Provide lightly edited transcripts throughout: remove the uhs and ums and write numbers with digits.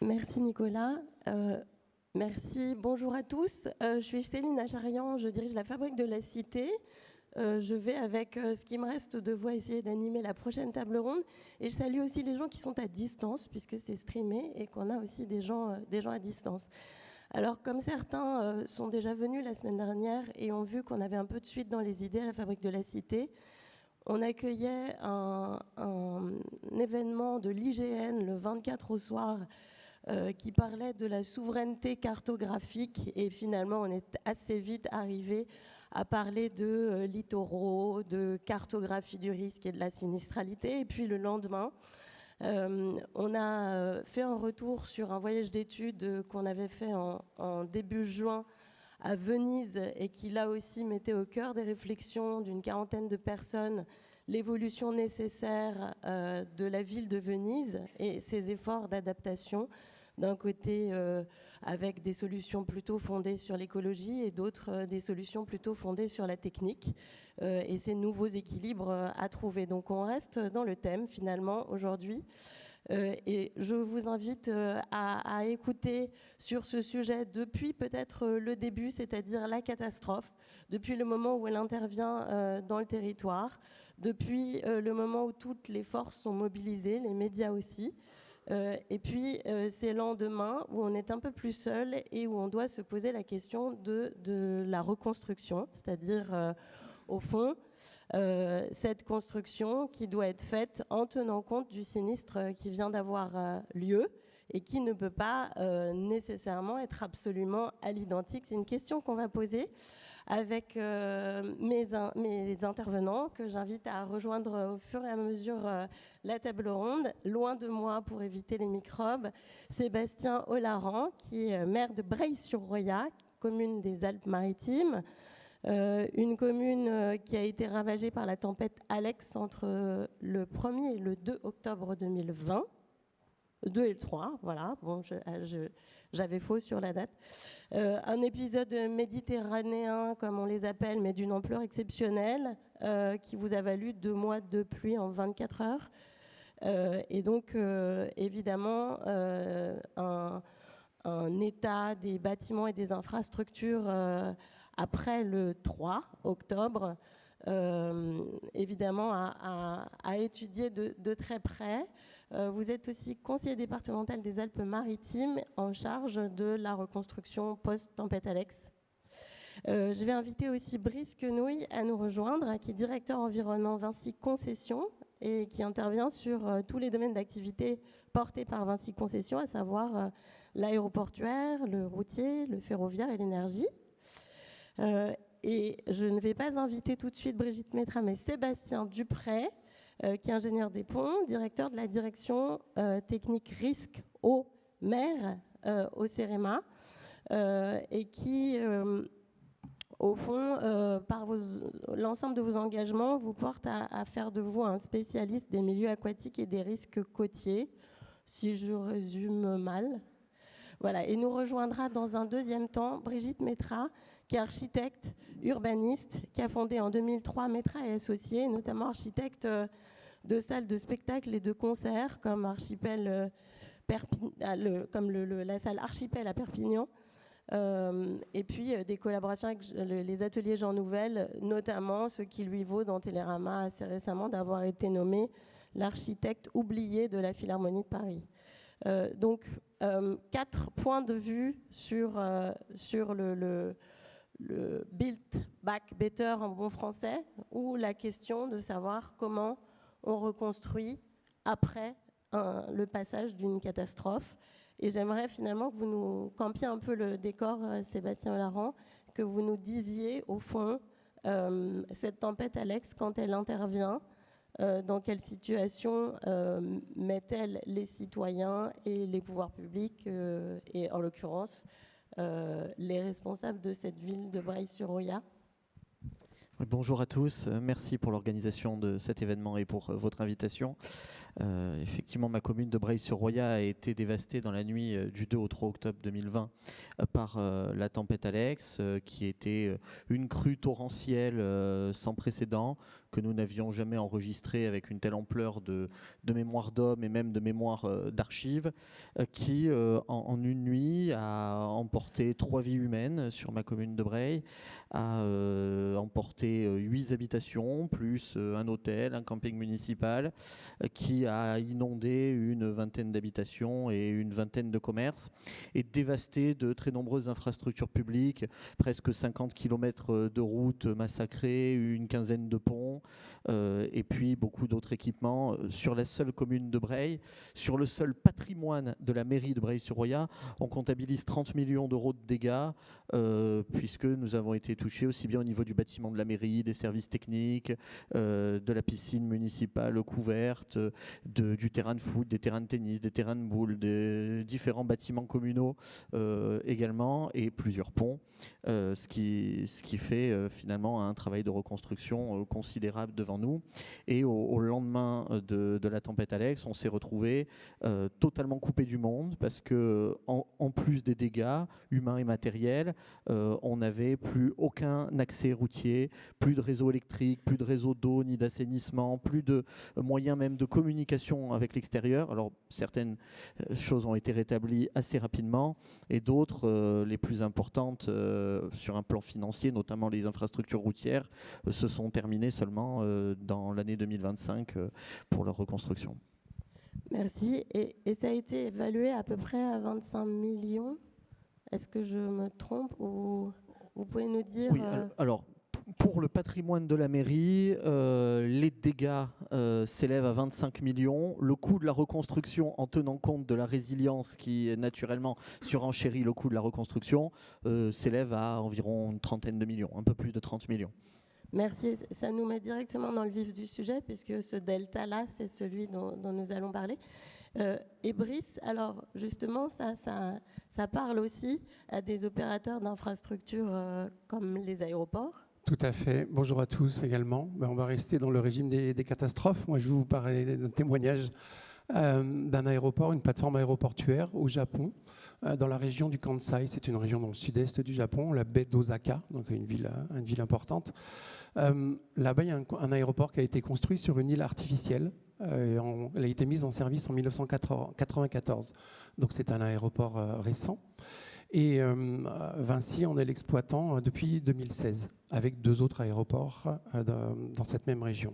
Merci Nicolas. Merci, bonjour à tous. Je suis Céline Acharian, je dirige la Fabrique de la Cité. Je vais, avec ce qui me reste de voix, essayer d'animer la prochaine table ronde. Et je salue aussi les gens qui sont à distance, puisque c'est streamé et qu'on a aussi des gens à distance. Alors, comme certains sont déjà venus la semaine dernière et ont vu qu'on avait un peu de suite dans les idées à la Fabrique de la Cité, on accueillait un événement de l'IGN le 24 au soir qui parlait de la souveraineté cartographique, et finalement on est assez vite arrivé à parler de littoraux, de cartographie du risque et de la sinistralité. Et puis le lendemain, on a fait un retour sur un voyage d'études qu'on avait fait en début juin à Venise et qui là aussi mettait au cœur des réflexions d'une quarantaine de personnes l'évolution nécessaire de la ville de Venise et ses efforts d'adaptation, d'un côté avec des solutions plutôt fondées sur l'écologie et d'autres des solutions plutôt fondées sur la technique et ces nouveaux équilibres à trouver. Donc on reste dans le thème finalement aujourd'hui. Et je vous invite à écouter sur ce sujet depuis peut-être le début, c'est-à-dire la catastrophe, depuis le moment où elle intervient dans le territoire, depuis le moment où toutes les forces sont mobilisées, les médias aussi, et puis ces lendemains où on est un peu plus seul et où on doit se poser la question de la reconstruction, c'est-à-dire au fond, cette construction qui doit être faite en tenant compte du sinistre qui vient d'avoir lieu et qui ne peut pas nécessairement être absolument à l'identique. C'est une question qu'on va poser avec mes intervenants que j'invite à rejoindre au fur et à mesure la table ronde. Loin de moi pour éviter les microbes, Sébastien Olaran, qui est maire de Breil-sur-Roya, commune des Alpes-Maritimes. Une commune qui a été ravagée par la tempête Alex entre le 1er et le 2 octobre 2020. 2 et le 3, voilà, bon, j'avais faux sur la date. Un épisode méditerranéen, comme on les appelle, mais d'une ampleur exceptionnelle, qui vous a valu 2 mois de pluie en 24 heures. Et donc, évidemment, un état des bâtiments et des infrastructures après le 3 octobre, évidemment à étudier de très près. Vous êtes aussi conseiller départemental des Alpes-Maritimes en charge de la reconstruction post-tempête Alex. Je vais inviter aussi Brice Quenouille à nous rejoindre, qui est directeur environnement Vinci Concessions et qui intervient sur tous les domaines d'activité portés par Vinci Concessions, à savoir l'aéroportuaire, le routier, le ferroviaire et l'énergie. Et je ne vais pas inviter tout de suite Brigitte Métra, mais Sébastien Dupré, qui est ingénieur des ponts, directeur de la direction technique risque eau mer au CEREMA, et qui, au fond, par l'ensemble de vos engagements, vous porte à faire de vous un spécialiste des milieux aquatiques et des risques côtiers, si je résume mal. Voilà, et nous rejoindra dans un deuxième temps Brigitte Métra, qui est architecte urbaniste, qui a fondé en 2003 Métra et Associés, notamment architecte de salles de spectacle et de concerts comme Archipel, comme la salle Archipel à Perpignan, et puis des collaborations avec les ateliers Jean Nouvel, notamment ce qui lui vaut dans Télérama assez récemment d'avoir été nommé l'architecte oublié de la Philharmonie de Paris. Donc, 4 points de vue sur le Build Back Better en bon français, ou la question de savoir comment on reconstruit après le passage d'une catastrophe. Et j'aimerais finalement que vous nous campiez un peu le décor, Sébastien Olaran, que vous nous disiez, au fond, cette tempête Alex, quand elle intervient, dans quelle situation met-elle les citoyens et les pouvoirs publics, et en l'occurrence, les responsables de cette ville de Breil-sur-Roya? Bonjour à tous, merci pour l'organisation de cet événement et pour votre invitation. Effectivement, ma commune de Breil-sur-Roya a été dévastée dans la nuit du 2 au 3 octobre 2020 par la tempête Alex, qui était une crue torrentielle sans précédent, que nous n'avions jamais enregistrée avec une telle ampleur de mémoire d'homme et même de mémoire d'archives, qui en une nuit a emporté 3 vies humaines sur ma commune de Breil, a emporté 8 habitations, plus un hôtel, un camping municipal, qui a inondé une vingtaine d'habitations et une vingtaine de commerces, et dévasté de très nombreuses infrastructures publiques, presque 50 km de routes massacrées, une quinzaine de ponts, et puis beaucoup d'autres équipements sur la seule commune de Breil. Sur le seul patrimoine de la mairie de Breil-sur-Roya, on comptabilise 30 millions d'euros de dégâts, puisque nous avons été touchés aussi bien au niveau du bâtiment de la mairie, des services techniques, de la piscine municipale couverte, du terrain de foot, des terrains de tennis, des terrains de boules, des différents bâtiments communaux également, et plusieurs ponts, ce qui fait finalement un travail de reconstruction considérable devant nous. Et au lendemain de la tempête Alex, on s'est retrouvé totalement coupé du monde, parce que en plus des dégâts humains et matériels, on n'avait plus aucun accès routier, plus de réseau électrique, plus de réseau d'eau ni d'assainissement, plus de moyens même de communication avec l'extérieur. Alors certaines choses ont été rétablies assez rapidement, et d'autres, les plus importantes sur un plan financier, notamment les infrastructures routières, se sont terminées seulement dans l'année 2025 pour leur reconstruction. Merci. Et ça a été évalué à peu près à 25 millions. Est-ce que je me trompe, ou vous pouvez nous dire... Oui, alors pour le patrimoine de la mairie, les dégâts s'élèvent à 25 millions. Le coût de la reconstruction, en tenant compte de la résilience qui naturellement surenchérit le coût de la reconstruction, s'élève à environ une trentaine de millions, un peu plus de 30 millions. Merci, ça nous met directement dans le vif du sujet, puisque ce delta-là, c'est celui dont nous allons parler. Et Brice, alors justement, ça parle aussi à des opérateurs d'infrastructures comme les aéroports. Tout à fait. Bonjour à tous également. On va rester dans le régime des catastrophes. Moi, je vais vous parler d'un témoignage d'un aéroport, une plateforme aéroportuaire au Japon, dans la région du Kansai. C'est une région dans le sud-est du Japon, la baie d'Osaka, donc une ville importante. Là-bas, il y a un aéroport qui a été construit sur une île artificielle. Elle a été mise en service en 1994. Donc c'est un aéroport récent. Et Vinci en est l'exploitant depuis 2016, avec 2 autres aéroports dans cette même région.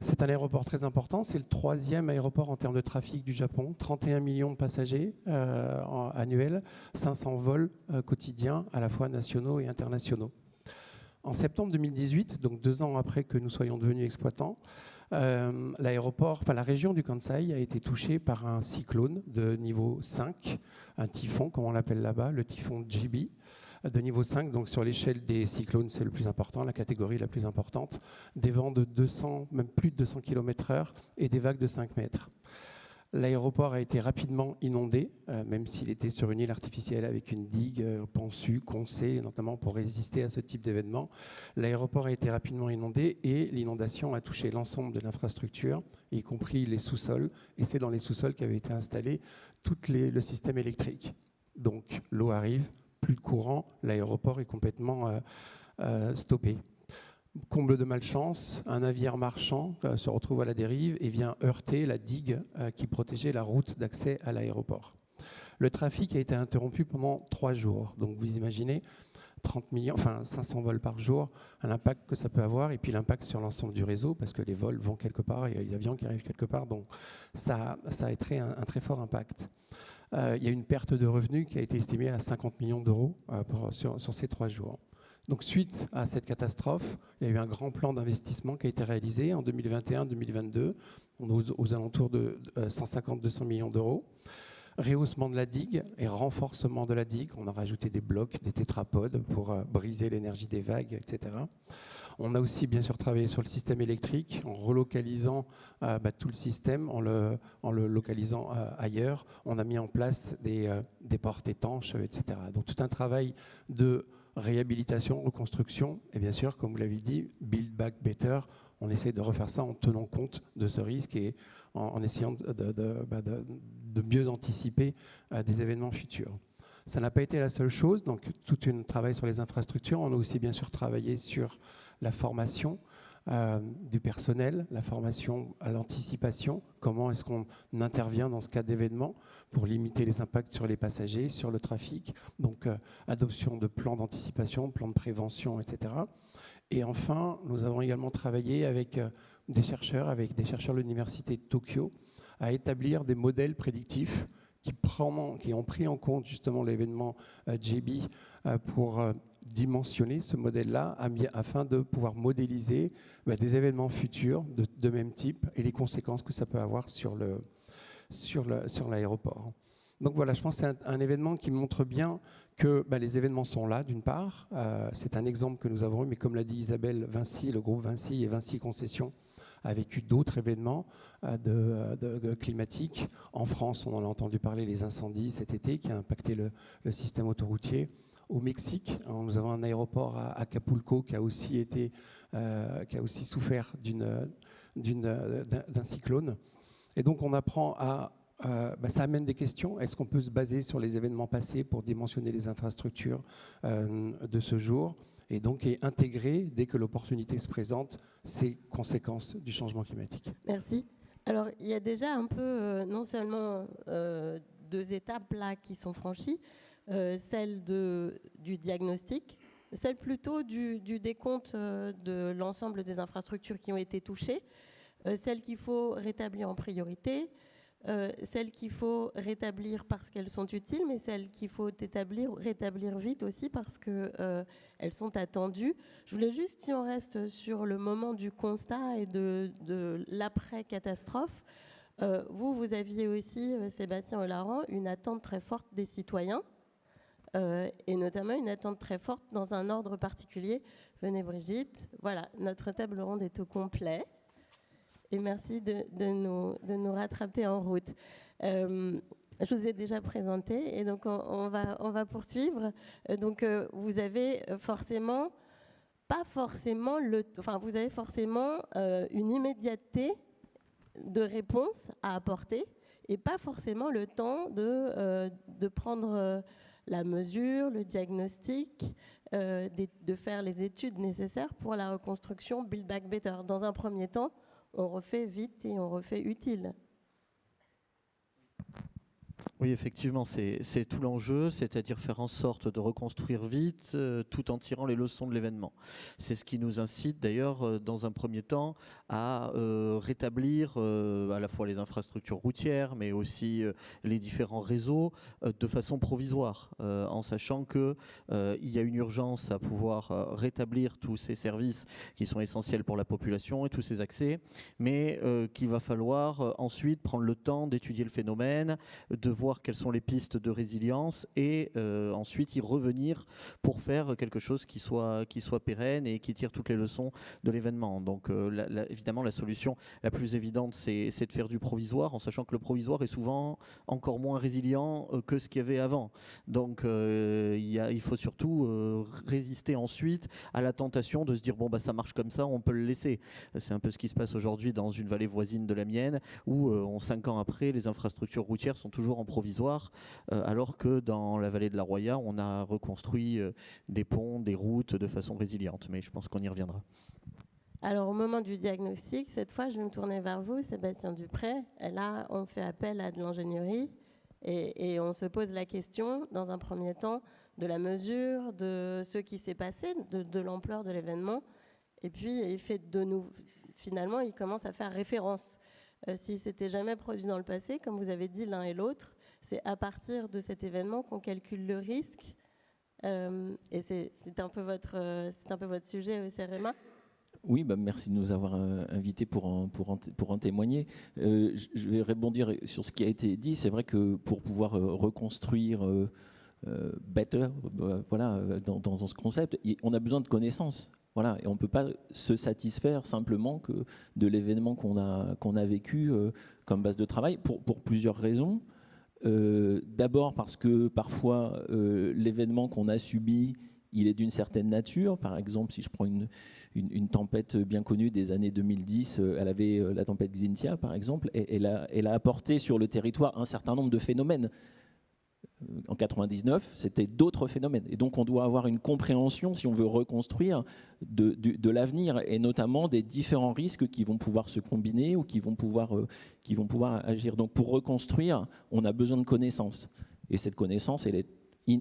C'est un aéroport très important, c'est le 3e aéroport en termes de trafic du Japon, 31 millions de passagers annuels, 500 vols quotidiens, à la fois nationaux et internationaux. En septembre 2018, donc 2 ans après que nous soyons devenus exploitants, la région du Kansai a été touchée par un cyclone de niveau 5, un typhon, comme on l'appelle là-bas, le typhon Jebi, de niveau 5. Donc sur l'échelle des cyclones, c'est le plus important, la catégorie la plus importante. Des vents de 200, même plus de 200 km/h et des vagues de 5 mètres. L'aéroport a été rapidement inondé, même s'il était sur une île artificielle avec une digue pensue, concée, notamment pour résister à ce type d'événement. L'aéroport a été rapidement inondé et l'inondation a touché l'ensemble de l'infrastructure, y compris les sous-sols. Et c'est dans les sous-sols qu'avait été installé tout le système électrique. Donc l'eau arrive, plus de courant, l'aéroport est complètement stoppé. Comble de malchance, un navire marchand se retrouve à la dérive et vient heurter la digue qui protégeait la route d'accès à l'aéroport. Le trafic a été interrompu pendant 3 jours. Donc vous imaginez 30 millions, 500 vols par jour, l'impact que ça peut avoir, et puis l'impact sur l'ensemble du réseau, parce que les vols vont quelque part, il y a l'avion qui arrive quelque part, donc ça a été un très fort impact. Il y a une perte de revenus qui a été estimée à 50 millions d'euros sur ces 3 jours. Donc suite à cette catastrophe, il y a eu un grand plan d'investissement qui a été réalisé en 2021-2022. On est aux alentours de 150-200 millions d'euros. Rehaussement de la digue et renforcement de la digue. On a rajouté des blocs, des tétrapodes pour briser l'énergie des vagues, etc. On a aussi bien sûr travaillé sur le système électrique en relocalisant tout le système, en le localisant ailleurs. On a mis en place des portes étanches, etc. Donc tout un travail de réhabilitation, reconstruction, et bien sûr, comme vous l'avez dit, Build Back Better, on essaie de refaire ça en tenant compte de ce risque et en essayant de mieux anticiper des événements futurs. Ça n'a pas été la seule chose, donc tout un travail sur les infrastructures. On a aussi bien sûr travaillé sur la formation du personnel, la formation à l'anticipation, comment est-ce qu'on intervient dans ce cas d'événement pour limiter les impacts sur les passagers, sur le trafic, donc adoption de plans d'anticipation, plans de prévention, etc. Et enfin, nous avons également travaillé avec des chercheurs de l'Université de Tokyo, à établir des modèles prédictifs qui ont pris en compte justement l'événement Jebi pour dimensionner ce modèle-là afin de pouvoir modéliser des événements futurs de même type et les conséquences que ça peut avoir sur l'aéroport. Donc voilà, je pense que c'est un événement qui montre bien que les événements sont là, d'une part. C'est un exemple que nous avons eu, mais comme l'a dit Isabelle, Vinci, le groupe Vinci et Vinci Concessions a vécu d'autres événements climatiques. En France, on en a entendu parler, les incendies cet été qui a impacté le système autoroutier. Au Mexique, nous avons un aéroport à Acapulco qui a aussi souffert d'un cyclone. Et donc on apprend ça amène des questions. Est-ce qu'on peut se baser sur les événements passés pour dimensionner les infrastructures de ce jour ? Et donc intégrer, dès que l'opportunité se présente, ces conséquences du changement climatique. Merci. Alors, il y a déjà un peu, non seulement 2 étapes là qui sont franchies, celle du diagnostic, celle plutôt du décompte de l'ensemble des infrastructures qui ont été touchées, celle qu'il faut rétablir en priorité, celles qu'il faut rétablir parce qu'elles sont utiles, mais celles qu'il faut rétablir vite aussi parce qu'elles sont attendues. Je voulais juste, si on reste sur le moment du constat et de l'après-catastrophe, vous aviez aussi, Sébastien Olaran, une attente très forte des citoyens, et notamment une attente très forte dans un ordre particulier. Venez Brigitte, voilà, notre table ronde est au complet. Et merci de nous rattraper en route. Je vous ai déjà présenté et donc on va poursuivre. Donc vous avez forcément une immédiateté de réponse à apporter et pas forcément le temps de prendre la mesure, le diagnostic, de faire les études nécessaires pour la reconstruction Build Back Better. Dans un premier temps, on refait vite et on refait utile. Oui, effectivement, c'est tout l'enjeu, c'est-à-dire faire en sorte de reconstruire vite tout en tirant les leçons de l'événement. C'est ce qui nous incite d'ailleurs dans un premier temps à rétablir à la fois les infrastructures routières, mais aussi les différents réseaux de façon provisoire, en sachant qu'il y a une urgence à pouvoir rétablir tous ces services qui sont essentiels pour la population et tous ces accès, mais qu'il va falloir ensuite prendre le temps d'étudier le phénomène, de voir quelles sont les pistes de résilience et ensuite y revenir pour faire quelque chose qui soit pérenne et qui tire toutes les leçons de l'événement. Donc évidemment la solution la plus évidente c'est de faire du provisoire en sachant que le provisoire est souvent encore moins résilient que ce qu'il y avait avant. Donc il faut surtout résister ensuite à la tentation de se dire bon bah ça marche comme ça, on peut le laisser. C'est un peu ce qui se passe aujourd'hui dans une vallée voisine de la mienne où 5 ans après les infrastructures routières sont toujours en provisoire, alors que dans la vallée de la Roya, on a reconstruit des ponts, des routes de façon résiliente. Mais je pense qu'on y reviendra. Alors, au moment du diagnostic, cette fois, je vais me tourner vers vous, Sébastien Dupré. Et là, on fait appel à de l'ingénierie et on se pose la question, dans un premier temps, de la mesure, de ce qui s'est passé, de l'ampleur de l'événement. Et puis, finalement, il commence à faire référence. Si c'était jamais produit dans le passé, comme vous avez dit l'un et l'autre, c'est à partir de cet événement qu'on calcule le risque. Et c'est un peu votre sujet au CEREMA. Oui, merci de nous avoir invités pour en témoigner. Je vais rebondir sur ce qui a été dit. C'est vrai que pour pouvoir reconstruire better, voilà, dans ce concept, on a besoin de connaissances. Voilà, et on ne peut pas se satisfaire simplement que de l'événement qu'on a vécu comme base de travail pour plusieurs raisons. D'abord parce que parfois l'événement qu'on a subi, il est d'une certaine nature. Par exemple, si je prends une tempête bien connue des années 2010, elle avait la tempête Xynthia, par exemple, et elle a apporté sur le territoire un certain nombre de phénomènes. En 99, c'était d'autres phénomènes. Et donc, on doit avoir une compréhension, si on veut reconstruire, de l'avenir, et notamment des différents risques qui vont pouvoir se combiner ou qui vont pouvoir agir. Donc, pour reconstruire, on a besoin de connaissances. Et cette connaissance, elle est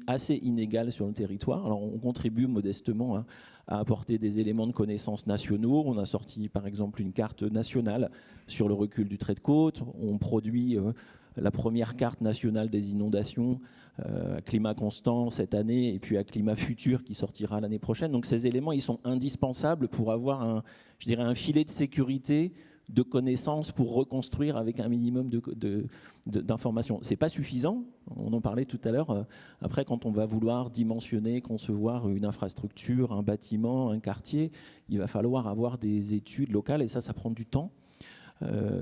assez inégale sur le territoire. Alors, on contribue modestement à apporter des éléments de connaissances nationaux. On a sorti, par exemple, une carte nationale sur le recul du trait de côte. On produit la première carte nationale des inondations à climat constant cette année, et puis à climat futur qui sortira l'année prochaine. Donc ces éléments, ils sont indispensables pour avoir un filet de sécurité, de connaissances pour reconstruire avec un minimum d'informations. Ce n'est pas suffisant, on en parlait tout à l'heure. Après, quand on va vouloir dimensionner, concevoir une infrastructure, un bâtiment, un quartier, il va falloir avoir des études locales, et ça prend du temps.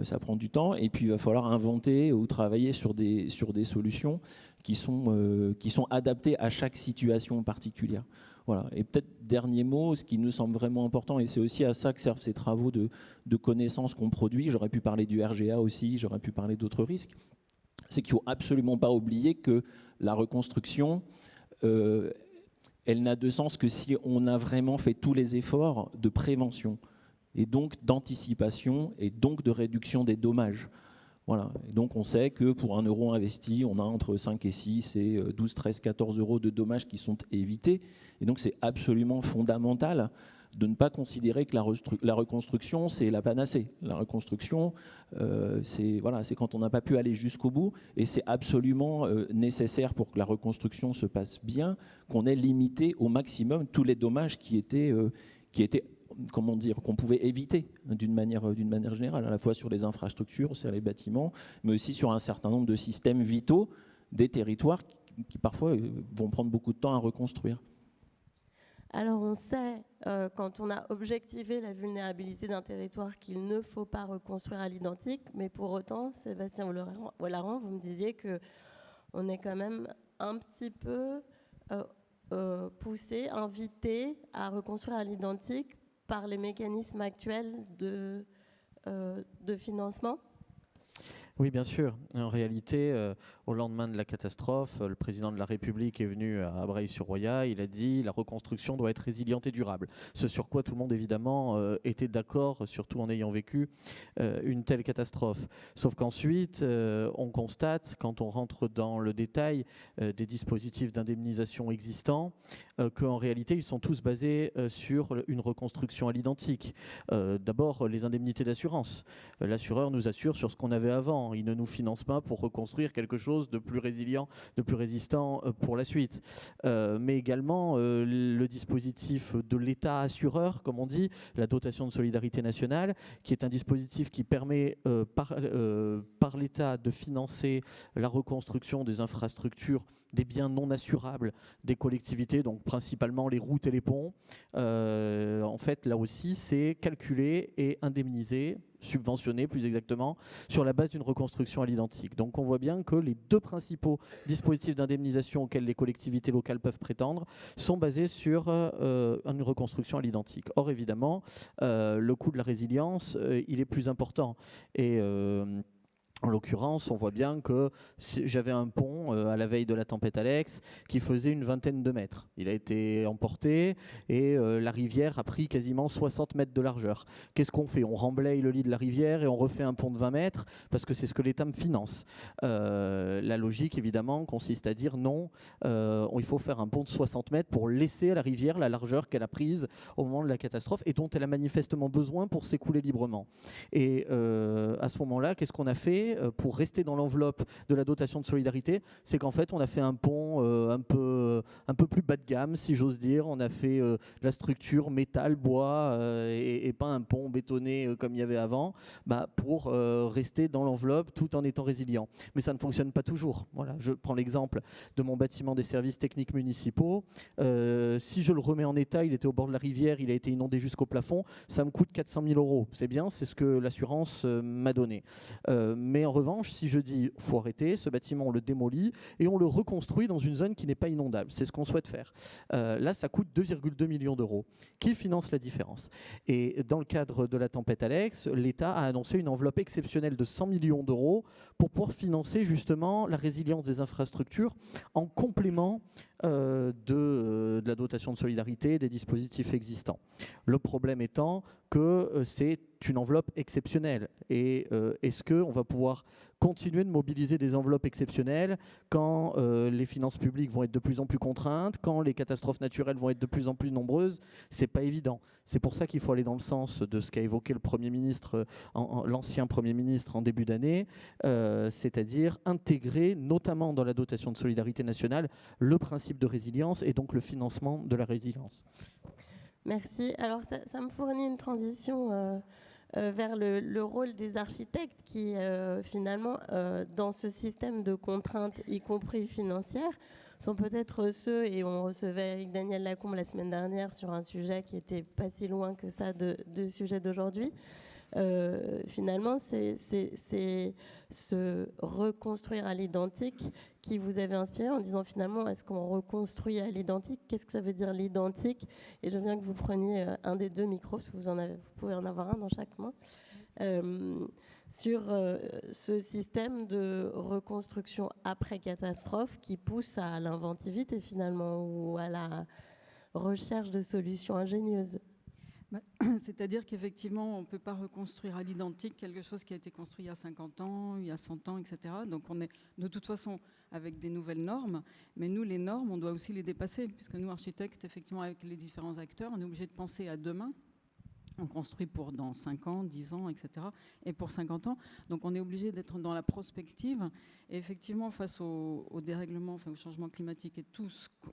Ça prend du temps, et puis il va falloir inventer ou travailler sur des solutions qui sont adaptées à chaque situation particulière. Voilà. Et peut-être dernier mot, ce qui nous semble vraiment important, et c'est aussi à ça que servent ces travaux de connaissances qu'on produit, j'aurais pu parler du RGA aussi, j'aurais pu parler d'autres risques, c'est qu'il ne faut absolument pas oublier que la reconstruction, elle n'a de sens que si on a vraiment fait tous les efforts de prévention, et donc d'anticipation, et donc de réduction des dommages. Voilà. Et donc on sait que pour 1 euro investi, on a entre 5 et 6 et 12, 13, 14 euros de dommages qui sont évités. Et donc c'est absolument fondamental de ne pas considérer que la reconstruction, c'est la panacée. La reconstruction, c'est quand on n'a pas pu aller jusqu'au bout, et c'est absolument nécessaire pour que la reconstruction se passe bien, qu'on ait limité au maximum tous les dommages qui étaient qu'on pouvait éviter d'une manière générale, à la fois sur les infrastructures, sur les bâtiments, mais aussi sur un certain nombre de systèmes vitaux des territoires qui parfois vont prendre beaucoup de temps à reconstruire. Alors on sait, quand on a objectivé la vulnérabilité d'un territoire, qu'il ne faut pas reconstruire à l'identique, mais pour autant, Sébastien Ollaran, vous me disiez qu'on est quand même un petit peu poussé, invité à reconstruire à l'identique par les mécanismes actuels de financement. Oui, bien sûr. En réalité, au lendemain de la catastrophe, le président de la République est venu à Breil-sur-Roya. Il a dit la reconstruction doit être résiliente et durable. Ce sur quoi tout le monde, évidemment, était d'accord, surtout en ayant vécu une telle catastrophe. Sauf qu'ensuite, on constate, quand on rentre dans le détail des dispositifs d'indemnisation existants, qu'en réalité, ils sont tous basés sur une reconstruction à l'identique. D'abord, les indemnités d'assurance. L'assureur nous assure sur ce qu'on avait avant. Il ne nous finance pas pour reconstruire quelque chose de plus résilient, de plus résistant pour la suite. Mais également le dispositif de l'État assureur, comme on dit, la dotation de solidarité nationale, qui est un dispositif qui permet par l'État de financer la reconstruction des infrastructures, des biens non assurables des collectivités, donc principalement les routes et les ponts. En fait, là aussi, c'est calculé et indemnisé, subventionné plus exactement, sur la base d'une reconstruction à l'identique. Donc on voit bien que les deux principaux dispositifs d'indemnisation auxquels les collectivités locales peuvent prétendre sont basés sur une reconstruction à l'identique. Or, évidemment, le coût de la résilience, il est plus important. Et en l'occurrence, on voit bien que j'avais un pont à la veille de la tempête Alex qui faisait une 20aine de mètres. Il a été emporté et la rivière a pris quasiment 60 mètres de largeur. Qu'est-ce qu'on fait? On remblaye le lit de la rivière et on refait un pont de 20 mètres parce que c'est ce que l'État me finance. La logique, évidemment, consiste à dire non, il faut faire un pont de 60 mètres pour laisser à la rivière la largeur qu'elle a prise au moment de la catastrophe et dont elle a manifestement besoin pour s'écouler librement. Et à ce moment-là, qu'est-ce qu'on a fait pour rester dans l'enveloppe de la dotation de solidarité? C'est qu'en fait, on a fait un pont un peu plus bas de gamme, si j'ose dire. On a fait la structure métal, bois et pas un pont bétonné comme il y avait avant, pour rester dans l'enveloppe tout en étant résilient. Mais ça ne fonctionne pas toujours. Voilà, je prends l'exemple de mon bâtiment des services techniques municipaux. Si je le remets en état, il était au bord de la rivière, il a été inondé jusqu'au plafond, ça me coûte 400 000 €. C'est bien, c'est ce que l'assurance m'a donné. Mais en revanche, si je dis faut arrêter, ce bâtiment on le démolit et on le reconstruit dans une zone qui n'est pas inondable. renouvelables. C'est ce qu'on souhaite faire. Là, ça coûte 2,2 millions d'euros. Qui finance la différence? Et dans le cadre de la tempête Alex, l'État a annoncé une enveloppe exceptionnelle de 100 millions d'euros pour pouvoir financer justement la résilience des infrastructures en complément de la dotation de solidarité des dispositifs existants. Le problème étant que c'est une enveloppe exceptionnelle. Et est-ce qu'on va pouvoir continuer de mobiliser des enveloppes exceptionnelles quand les finances publiques vont être de plus en plus contraintes, quand les catastrophes naturelles vont être de plus en plus nombreuses? C'est pas évident. C'est pour ça qu'il faut aller dans le sens de ce qu'a évoqué le Premier ministre, l'ancien Premier ministre en début d'année, c'est-à-dire intégrer, notamment dans la dotation de solidarité nationale, le principe de résilience et donc le financement de la résilience. Merci. Alors, ça me fournit une transition vers le rôle des architectes qui, finalement, dans ce système de contraintes, y compris financières, sont peut-être ceux, et on recevait Eric Daniel Lacombe la semaine dernière sur un sujet qui n'était pas si loin que ça du sujet d'aujourd'hui. Finalement, c'est se reconstruire à l'identique qui vous avez inspiré en disant finalement, est-ce qu'on reconstruit à l'identique? Qu'est-ce que ça veut dire l'identique? Et je veux bien que vous preniez un des deux micros, parce que vous pouvez en avoir un dans chaque main, sur ce système de reconstruction après catastrophe qui pousse à l'inventivité finalement, ou à la recherche de solutions ingénieuses. C'est-à-dire qu'effectivement, on ne peut pas reconstruire à l'identique quelque chose qui a été construit il y a 50 ans, il y a 100 ans, etc. Donc on est de toute façon avec des nouvelles normes, mais nous, les normes, on doit aussi les dépasser, puisque nous, architectes, effectivement, avec les différents acteurs, on est obligé de penser à demain. On construit pour dans 5 ans, 10 ans, etc. et pour 50 ans. Donc on est obligé d'être dans la prospective. Et effectivement, face au dérèglement, enfin, au changement climatique et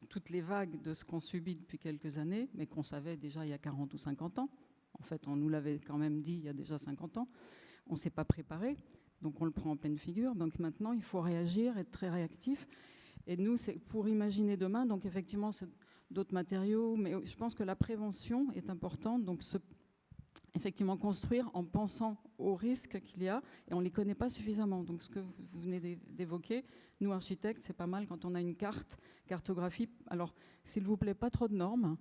toutes les vagues de ce qu'on subit depuis quelques années, mais qu'on savait déjà il y a 40 ou 50 ans, en fait on nous l'avait quand même dit il y a déjà 50 ans, on ne s'est pas préparé, donc on le prend en pleine figure. Donc maintenant, il faut réagir, être très réactif. Et nous, c'est pour imaginer demain, donc effectivement, c'est d'autres matériaux, mais je pense que la prévention est importante. Donc effectivement, construire en pensant aux risques qu'il y a, et on ne les connaît pas suffisamment. Donc ce que vous venez d'évoquer, nous architectes, c'est pas mal quand on a une cartographie. Alors, s'il vous plaît, pas trop de normes,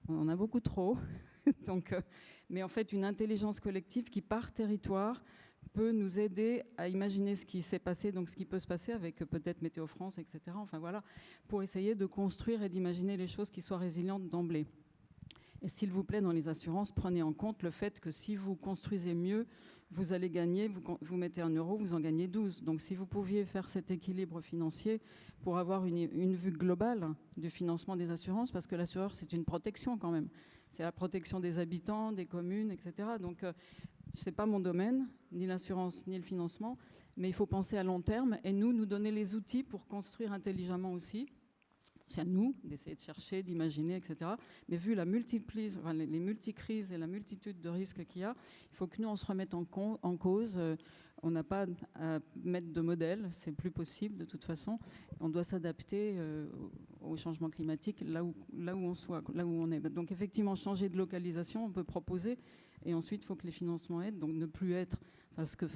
on en a beaucoup trop. Donc, mais en fait, une intelligence collective qui, par territoire, peut nous aider à imaginer ce qui s'est passé, donc ce qui peut se passer avec peut-être Météo France, etc. Enfin voilà, pour essayer de construire et d'imaginer les choses qui soient résilientes d'emblée. Et s'il vous plaît, dans les assurances, prenez en compte le fait que si vous construisez mieux, vous allez gagner, vous mettez 1 euro, vous en gagnez 12. Donc si vous pouviez faire cet équilibre financier pour avoir une vue globale du financement des assurances, parce que l'assureur, c'est une protection quand même. C'est la protection des habitants, des communes, etc. Donc ce n'est pas mon domaine, ni l'assurance, ni le financement, mais il faut penser à long terme et nous donner les outils pour construire intelligemment aussi. C'est à nous d'essayer de chercher, d'imaginer, etc. Mais vu les multicrises et la multitude de risques qu'il y a, il faut que nous, on se remette en cause. On n'a pas à mettre de modèle, c'est plus possible de toute façon. On doit s'adapter au changement climatique là où on est. Donc effectivement, changer de localisation, on peut proposer. Et ensuite, il faut que les financements aident. Donc ne plus être, ce que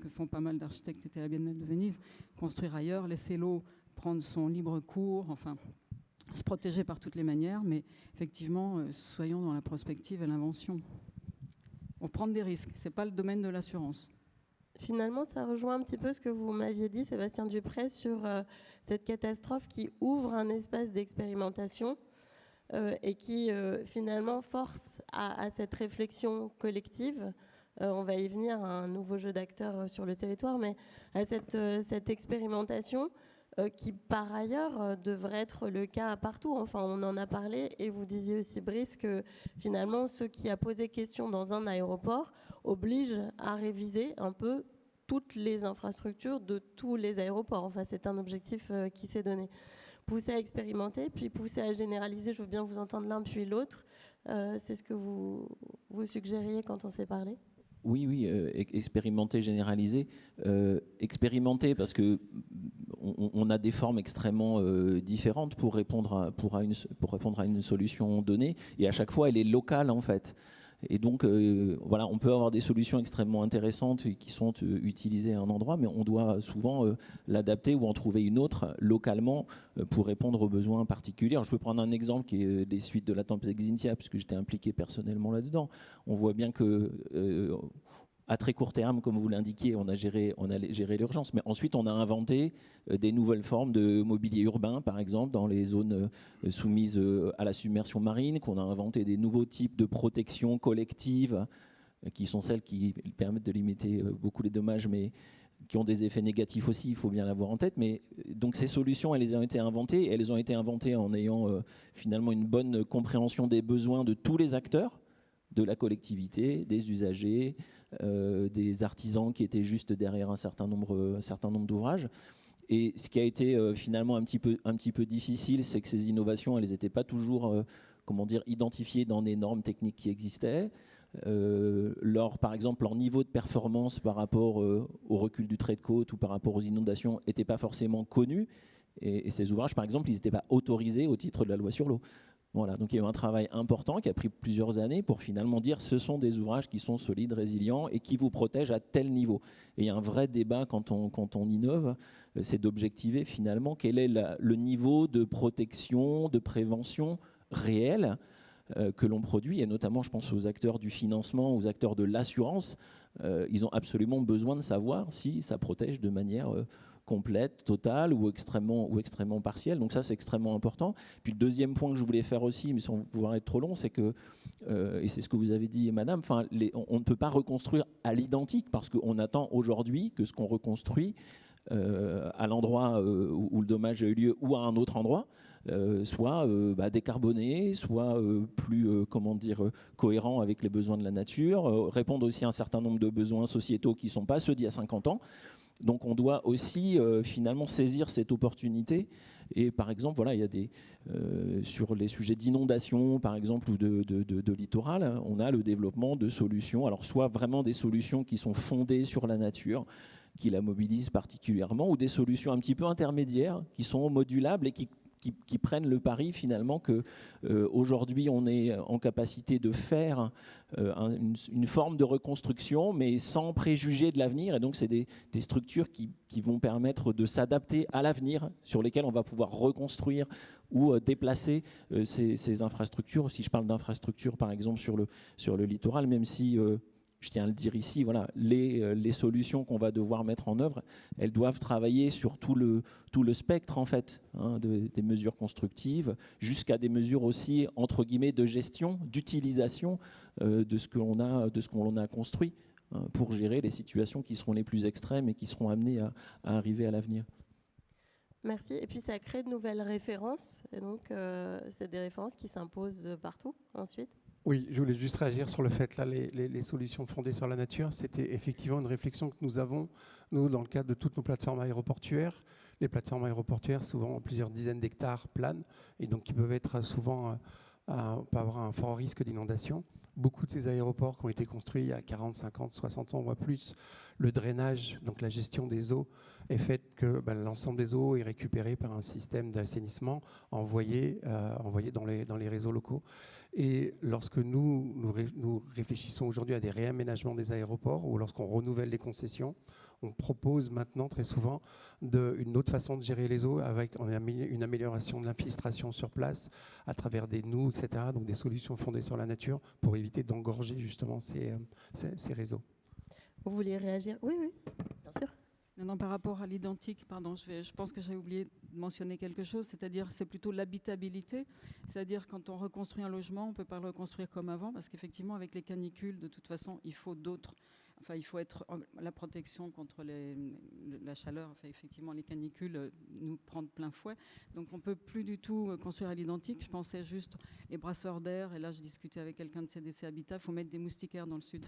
font pas mal d'architectes, c'était la Biennale de Venise, construire ailleurs, laisser l'eau prendre son libre cours, enfin, se protéger par toutes les manières, mais effectivement, soyons dans la prospective et l'invention. On prend des risques, ce n'est pas le domaine de l'assurance. Finalement, ça rejoint un petit peu ce que vous m'aviez dit, Sébastien Dupré, sur cette catastrophe qui ouvre un espace d'expérimentation et qui, finalement, force à cette réflexion collective. On va y venir à un nouveau jeu d'acteurs sur le territoire, mais à cette expérimentation qui, par ailleurs, devrait être le cas partout. Enfin, on en a parlé, et vous disiez aussi, Brice, que finalement, ce qui a posé question dans un aéroport oblige à réviser un peu toutes les infrastructures de tous les aéroports. Enfin, c'est un objectif qui s'est donné. Pousser à expérimenter, puis pousser à généraliser. Je veux bien vous entendre l'un puis l'autre. C'est ce que vous suggériez quand on s'est parlé? Oui, expérimenter, généraliser. Expérimenter parce que on a des formes extrêmement différentes pour répondre à une solution donnée, et à chaque fois elle est locale en fait. Et donc, voilà, on peut avoir des solutions extrêmement intéressantes qui sont utilisées à un endroit, mais on doit souvent l'adapter ou en trouver une autre localement pour répondre aux besoins particuliers. Alors, je peux prendre un exemple qui est des suites de la tempête Xynthia, puisque j'étais impliqué personnellement là-dedans. On voit bien que à très court terme, comme vous l'indiquiez, on a géré l'urgence. Mais ensuite, on a inventé des nouvelles formes de mobilier urbain, par exemple, dans les zones soumises à la submersion marine, qu'on a inventé des nouveaux types de protection collective, qui sont celles qui permettent de limiter beaucoup les dommages, mais qui ont des effets négatifs aussi, il faut bien l'avoir en tête. Mais donc ces solutions, elles ont été inventées, et elles ont été inventées en ayant finalement une bonne compréhension des besoins de tous les acteurs, de la collectivité, des usagers, des artisans qui étaient juste derrière un certain nombre d'ouvrages. Et ce qui a été finalement un petit peu difficile, c'est que ces innovations, elles n'étaient pas toujours identifiées dans des normes techniques qui existaient. Par exemple, leur niveau de performance par rapport au recul du trait de côte ou par rapport aux inondations n'était pas forcément connu. Et ces ouvrages, par exemple, ils n'étaient pas autorisés au titre de la loi sur l'eau. Voilà, donc il y a eu un travail important qui a pris plusieurs années pour finalement dire ce sont des ouvrages qui sont solides, résilients et qui vous protègent à tel niveau. Et il y a un vrai débat quand on innove, c'est d'objectiver finalement quel est le niveau de protection, de prévention réel que l'on produit, et notamment je pense aux acteurs du financement, aux acteurs de l'assurance. Ils ont absolument besoin de savoir si ça protège de manière complète, totale ou extrêmement partielle. Donc ça, c'est extrêmement important. Puis le deuxième point que je voulais faire aussi, mais sans vouloir être trop long, c'est que, et c'est ce que vous avez dit, madame, on ne peut pas reconstruire à l'identique parce qu'on attend aujourd'hui que ce qu'on reconstruit à l'endroit où le dommage a eu lieu ou à un autre endroit, soit décarboné, soit plus cohérent avec les besoins de la nature, répondre aussi à un certain nombre de besoins sociétaux qui ne sont pas ceux d'il y a 50 ans. Donc on doit aussi finalement saisir cette opportunité. Et par exemple, voilà, il y a sur les sujets d'inondation, par exemple, ou de littoral, on a le développement de solutions. Alors soit vraiment des solutions qui sont fondées sur la nature, qui la mobilisent particulièrement, ou des solutions un petit peu intermédiaires, qui sont modulables et qui prennent le pari finalement que aujourd'hui on est en capacité de faire une forme de reconstruction, mais sans préjuger de l'avenir. Et donc c'est des structures qui vont permettre de s'adapter à l'avenir, sur lesquelles on va pouvoir reconstruire ou déplacer ces infrastructures. Si je parle d'infrastructures par exemple sur le littoral, même si je tiens à le dire ici, voilà, les solutions qu'on va devoir mettre en œuvre, elles doivent travailler sur tout le spectre en fait, des mesures constructives, jusqu'à des mesures aussi entre guillemets de gestion, d'utilisation de ce que l'on a construit pour gérer les situations qui seront les plus extrêmes et qui seront amenées à arriver à l'avenir. Merci. Et puis ça crée de nouvelles références. Et donc c'est des références qui s'imposent partout ensuite. Oui, je voulais juste réagir sur le fait, là, les solutions fondées sur la nature, c'était effectivement une réflexion que nous avons, nous, dans le cadre de toutes nos plateformes aéroportuaires. Les plateformes aéroportuaires, souvent plusieurs dizaines d'hectares planes, et donc qui peuvent être souvent, pas avoir un fort risque d'inondation. Beaucoup de ces aéroports qui ont été construits il y a 40, 50, 60 ans, voire plus, le drainage, donc la gestion des eaux, est faite que l'ensemble des eaux est récupéré par un système d'assainissement envoyé dans les réseaux locaux. Et lorsque nous réfléchissons aujourd'hui à des réaménagements des aéroports ou lorsqu'on renouvelle les concessions, on propose maintenant très souvent une autre façon de gérer les eaux avec une amélioration de l'infiltration sur place à travers des noues, etc. Donc des solutions fondées sur la nature pour éviter d'engorger justement ces réseaux. Vous vouliez réagir ? Oui, bien sûr. Non, par rapport à l'identique, pardon, je pense que j'ai oublié de mentionner quelque chose, c'est-à-dire c'est plutôt l'habitabilité, c'est-à-dire quand on reconstruit un logement, on ne peut pas le reconstruire comme avant, parce qu'effectivement avec les canicules, de toute façon, il faut être la protection contre la chaleur, effectivement les canicules nous prennent plein fouet, donc on ne peut plus du tout construire à l'identique. Je pensais juste les brasseurs d'air, et là je discutais avec quelqu'un de CDC Habitat, il faut mettre des moustiquaires dans le sud.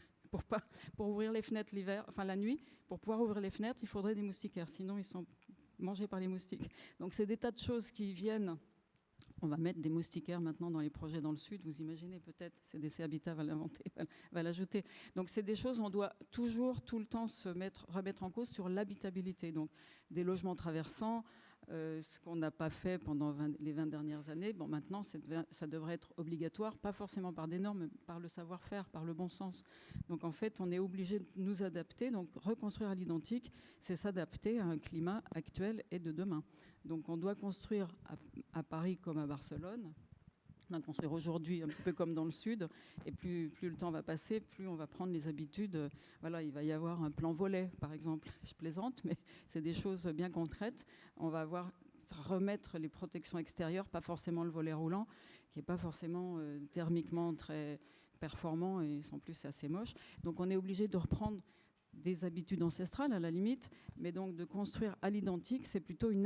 Pour ouvrir les fenêtres la nuit, pour pouvoir ouvrir les fenêtres, il faudrait des moustiquaires, sinon ils sont mangés par les moustiques. Donc c'est des tas de choses qui viennent. On va mettre des moustiquaires maintenant dans les projets dans le sud, vous imaginez peut-être, CDC Habitat va l'inventer, va l'ajouter. Donc c'est des choses, on doit toujours, tout le temps remettre en cause sur l'habitabilité. Donc des logements traversants, ce qu'on n'a pas fait pendant les 20 dernières années. Bon, maintenant, ça devrait être obligatoire, pas forcément par des normes, mais par le savoir-faire, par le bon sens. Donc en fait, on est obligé de nous adapter. Donc reconstruire à l'identique, c'est s'adapter à un climat actuel et de demain. Donc on doit construire à Paris comme à Barcelone. On va construire aujourd'hui un petit peu comme dans le sud, et plus le temps va passer, plus on va prendre les habitudes. Voilà, il va y avoir un plan volet, par exemple. Je plaisante, mais c'est des choses bien concrètes. On va remettre les protections extérieures, pas forcément le volet roulant, qui n'est pas forcément thermiquement très performant, et en plus c'est assez moche. Donc on est obligé de reprendre des habitudes ancestrales à la limite, mais donc de construire à l'identique, c'est plutôt une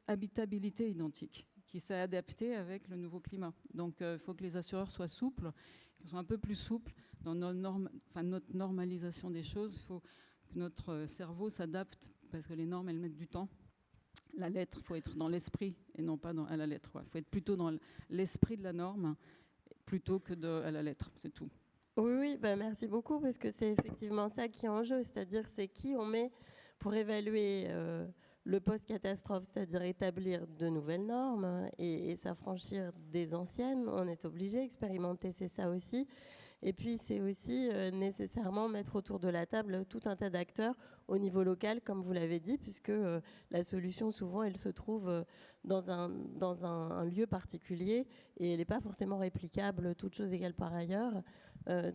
habitabilité identique qui s'est adapté avec le nouveau climat. Donc il faut que les assureurs soient souples, qu'ils soient un peu plus souples dans notre normalisation des choses. Il faut que notre cerveau s'adapte, parce que les normes, elles mettent du temps. La lettre, il faut être dans l'esprit et non pas à la lettre. Il faut être plutôt dans l'esprit de la norme plutôt que à la lettre, c'est tout. Oui, merci beaucoup, parce que c'est effectivement ça qui est en jeu, c'est-à-dire c'est qui on met pour évaluer le post-catastrophe, c'est-à-dire établir de nouvelles normes et s'affranchir des anciennes. On est obligé d'expérimenter, c'est ça aussi. Et puis c'est aussi nécessairement mettre autour de la table tout un tas d'acteurs au niveau local, comme vous l'avez dit, puisque la solution souvent elle se trouve dans un lieu particulier et elle n'est pas forcément réplicable, toutes choses égales par ailleurs.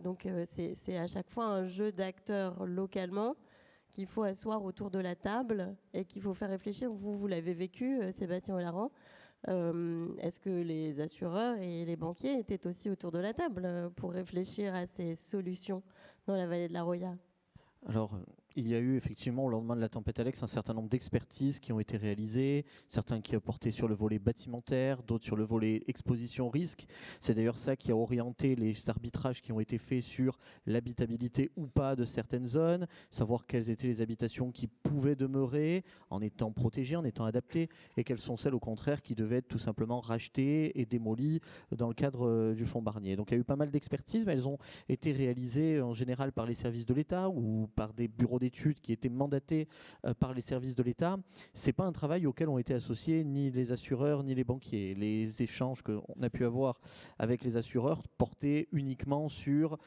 Donc c'est à chaque fois un jeu d'acteurs localement qu'il faut asseoir autour de la table et qu'il faut faire réfléchir. Vous l'avez vécu, Sébastien Olaran. Est-ce que les assureurs et les banquiers étaient aussi autour de la table pour réfléchir à ces solutions dans la vallée de la Roya ? Alors, il y a eu effectivement au lendemain de la tempête Alex un certain nombre d'expertises qui ont été réalisées, certains qui ont porté sur le volet bâtimentaire, d'autres sur le volet exposition risque. C'est d'ailleurs ça qui a orienté les arbitrages qui ont été faits sur l'habitabilité ou pas de certaines zones, savoir quelles étaient les habitations qui pouvaient demeurer en étant protégées, en étant adaptées, et quelles sont celles au contraire qui devaient être tout simplement rachetées et démolies dans le cadre du fonds Barnier. Donc il y a eu pas mal d'expertises, mais elles ont été réalisées en général par les services de l'État ou par des bureaux d'études qui étaient mandatés par les services de l'État. Ce n'est pas un travail auquel ont été associés ni les assureurs ni les banquiers. Les échanges qu'on a pu avoir avec les assureurs portaient uniquement sur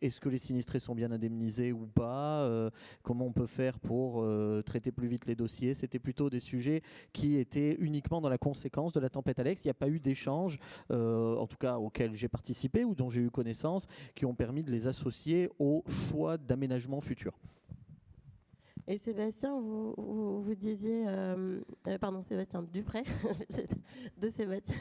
est-ce que les sinistrés sont bien indemnisés ou pas, comment on peut faire pour traiter plus vite les dossiers. C'était plutôt des sujets qui étaient uniquement dans la conséquence de la tempête Alex. Il n'y a pas eu d'échanges, en tout cas auxquels j'ai participé ou dont j'ai eu connaissance, qui ont permis de les associer au choix d'aménagement futur. Et Sébastien, vous disiez, pardon, Sébastien Dupré, de Sébastien,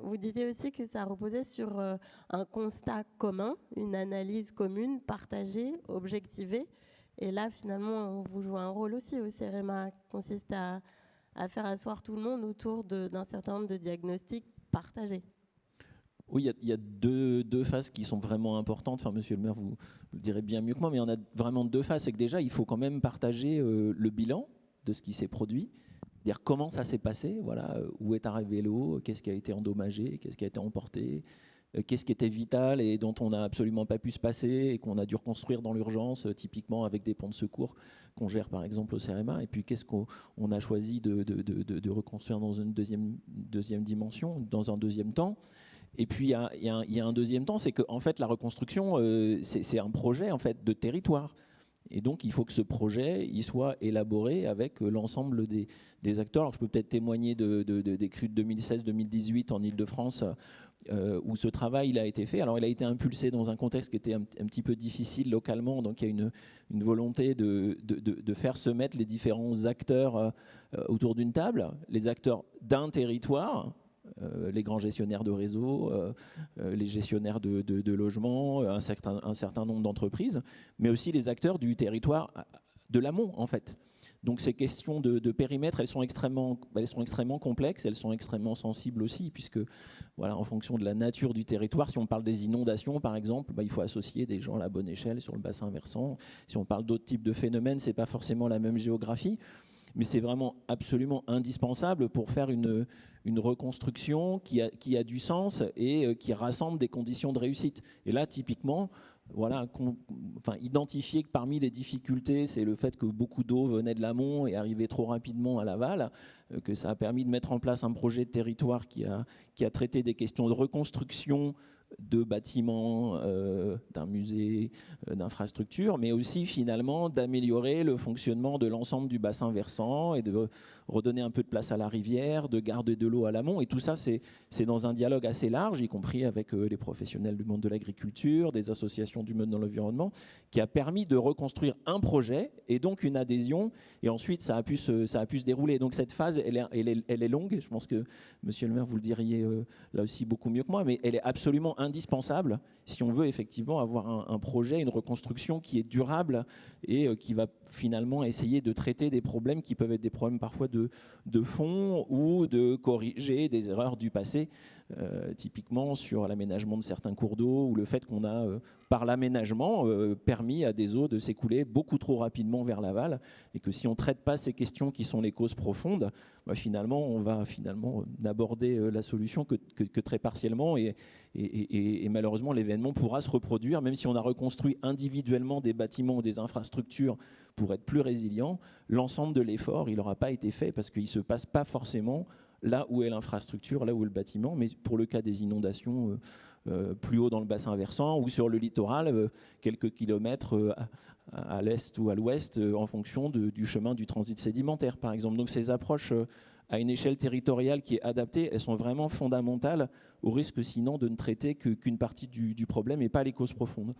vous disiez aussi que ça reposait sur un constat commun, une analyse commune, partagée, objectivée. Et là, finalement, vous jouez un rôle aussi au CEREMA, qui consiste à faire asseoir tout le monde autour d'un certain nombre de diagnostics partagés. Oui, il y a deux phases qui sont vraiment importantes. Enfin, monsieur le maire, vous le direz bien mieux que moi, mais il y en a vraiment deux phases. C'est que déjà, il faut quand même partager le bilan de ce qui s'est produit, dire comment ça s'est passé, voilà, où est arrivé l'eau, qu'est-ce qui a été endommagé, qu'est-ce qui a été emporté, qu'est-ce qui était vital et dont on n'a absolument pas pu se passer et qu'on a dû reconstruire dans l'urgence, typiquement avec des ponts de secours qu'on gère par exemple au CEREMA. Et puis qu'est-ce qu'on a choisi de reconstruire dans une deuxième dimension, dans un deuxième temps. Et puis il y a un deuxième temps, c'est que en fait la reconstruction c'est un projet en fait de territoire. Et donc il faut que ce projet il soit élaboré avec l'ensemble des acteurs. Alors je peux peut-être témoigner des crues de 2016-2018 en Île-de-France où ce travail il a été fait. Alors il a été impulsé dans un contexte qui était un petit peu difficile localement, donc il y a une volonté de faire se mettre les différents acteurs autour d'une table, les acteurs d'un territoire. Les grands gestionnaires de réseau, les gestionnaires de logements, un certain nombre d'entreprises, mais aussi les acteurs du territoire de l'amont en fait. Donc ces questions de périmètre, elles sont extrêmement complexes, elles sont extrêmement sensibles aussi, puisque voilà, en fonction de la nature du territoire, si on parle des inondations par exemple, il faut associer des gens à la bonne échelle sur le bassin versant. Si on parle d'autres types de phénomènes, c'est pas forcément la même géographie. Mais c'est vraiment absolument indispensable pour faire une reconstruction qui a du sens et qui rassemble des conditions de réussite. Et là, typiquement, voilà, identifier que parmi les difficultés, c'est le fait que beaucoup d'eau venait de l'amont et arrivait trop rapidement à l'aval, que ça a permis de mettre en place un projet de territoire qui a traité des questions de reconstruction de bâtiments, d'un musée, d'infrastructures, mais aussi finalement d'améliorer le fonctionnement de l'ensemble du bassin versant et de redonner un peu de place à la rivière, de garder de l'eau à l'amont. Et tout ça, c'est dans un dialogue assez large, y compris avec les professionnels du monde de l'agriculture, des associations du monde de l'environnement, qui a permis de reconstruire un projet et donc une adhésion. Et ensuite, ça a pu se dérouler. Donc cette phase, elle est longue. Je pense que, monsieur le maire, vous le diriez là aussi beaucoup mieux que moi, mais elle est absolument indispensable si on veut effectivement avoir un projet, une reconstruction qui est durable et qui va finalement essayer de traiter des problèmes qui peuvent être des problèmes parfois de fond ou de corriger des erreurs du passé, typiquement sur l'aménagement de certains cours d'eau ou le fait qu'on a, par l'aménagement, permis à des eaux de s'écouler beaucoup trop rapidement vers l'aval et que si on ne traite pas ces questions qui sont les causes profondes, finalement, on va n'aborder la solution que très partiellement et malheureusement, l'événement pourra se reproduire, même si on a reconstruit individuellement des bâtiments ou des infrastructures pour être plus résilients, l'ensemble de l'effort, il n'aura pas été fait parce qu'il ne se passe pas forcément là où est l'infrastructure, là où est le bâtiment, mais pour le cas des inondations plus haut dans le bassin versant ou sur le littoral, quelques kilomètres à l'est ou à l'ouest, en fonction du chemin du transit sédimentaire, par exemple. Donc ces approches à une échelle territoriale qui est adaptée, elles sont vraiment fondamentales, au risque sinon de ne traiter qu'une partie du problème et pas les causes profondes.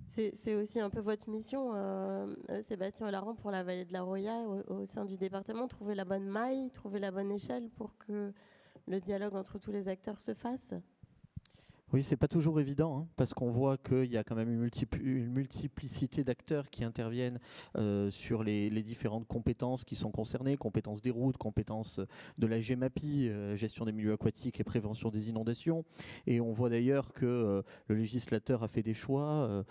C'est aussi un peu votre mission, Sébastien Olaran, pour la vallée de la Roya, au sein du département, trouver la bonne maille, trouver la bonne échelle pour que le dialogue entre tous les acteurs se fasse. Oui, c'est pas toujours évident, hein, parce qu'on voit qu'il y a quand même une multiplicité d'acteurs qui interviennent sur les différentes compétences qui sont concernées, compétences des routes, compétences de la GEMAPI, gestion des milieux aquatiques et prévention des inondations. Et on voit d'ailleurs que le législateur a fait des choix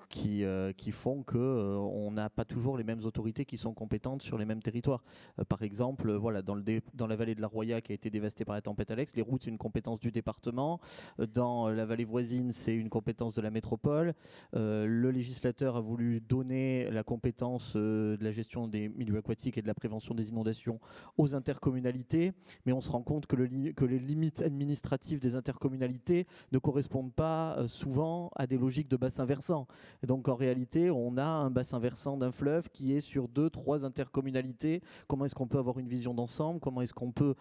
qui font qu'on n'a pas toujours les mêmes autorités qui sont compétentes sur les mêmes territoires. Par exemple, voilà, dans la vallée de la Roya qui a été dévastée par la tempête Alex, les routes, c'est une compétence du département. Dans la vallée voisine, c'est une compétence de la métropole. Le législateur a voulu donner la compétence de la gestion des milieux aquatiques et de la prévention des inondations aux intercommunalités, mais on se rend compte que les limites administratives des intercommunalités ne correspondent pas souvent à des logiques de bassin versant. Et donc en réalité, on a un bassin versant d'un fleuve qui est sur 2-3 intercommunalités. Comment est-ce qu'on peut avoir une vision d'ensemble? Comment est-ce qu'on peut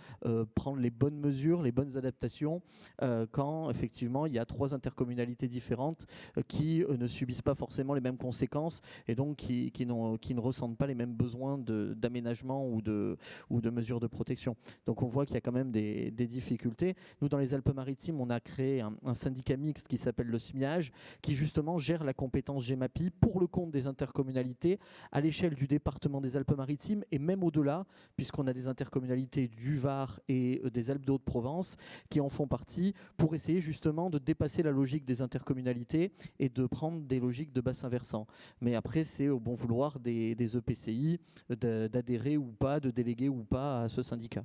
prendre les bonnes mesures, les bonnes adaptations quand effectivement il y a 3 intercommunalités différentes qui ne subissent pas forcément les mêmes conséquences et donc qui ne ressentent pas les mêmes besoins d'aménagement ou de mesures de protection. Donc on voit qu'il y a quand même des difficultés. Nous, dans les Alpes-Maritimes, on a créé un syndicat mixte qui s'appelle le SMIAGE, qui justement gère la compétence GEMAPI pour le compte des intercommunalités à l'échelle du département des Alpes-Maritimes et même au-delà, puisqu'on a des intercommunalités du Var et des Alpes de Haute-Provence qui en font partie pour essayer justement de dépasser la logique des intercommunalités et de prendre des logiques de bassin versant. Mais après, c'est au bon vouloir des EPCI d'adhérer ou pas, de déléguer ou pas à ce syndicat.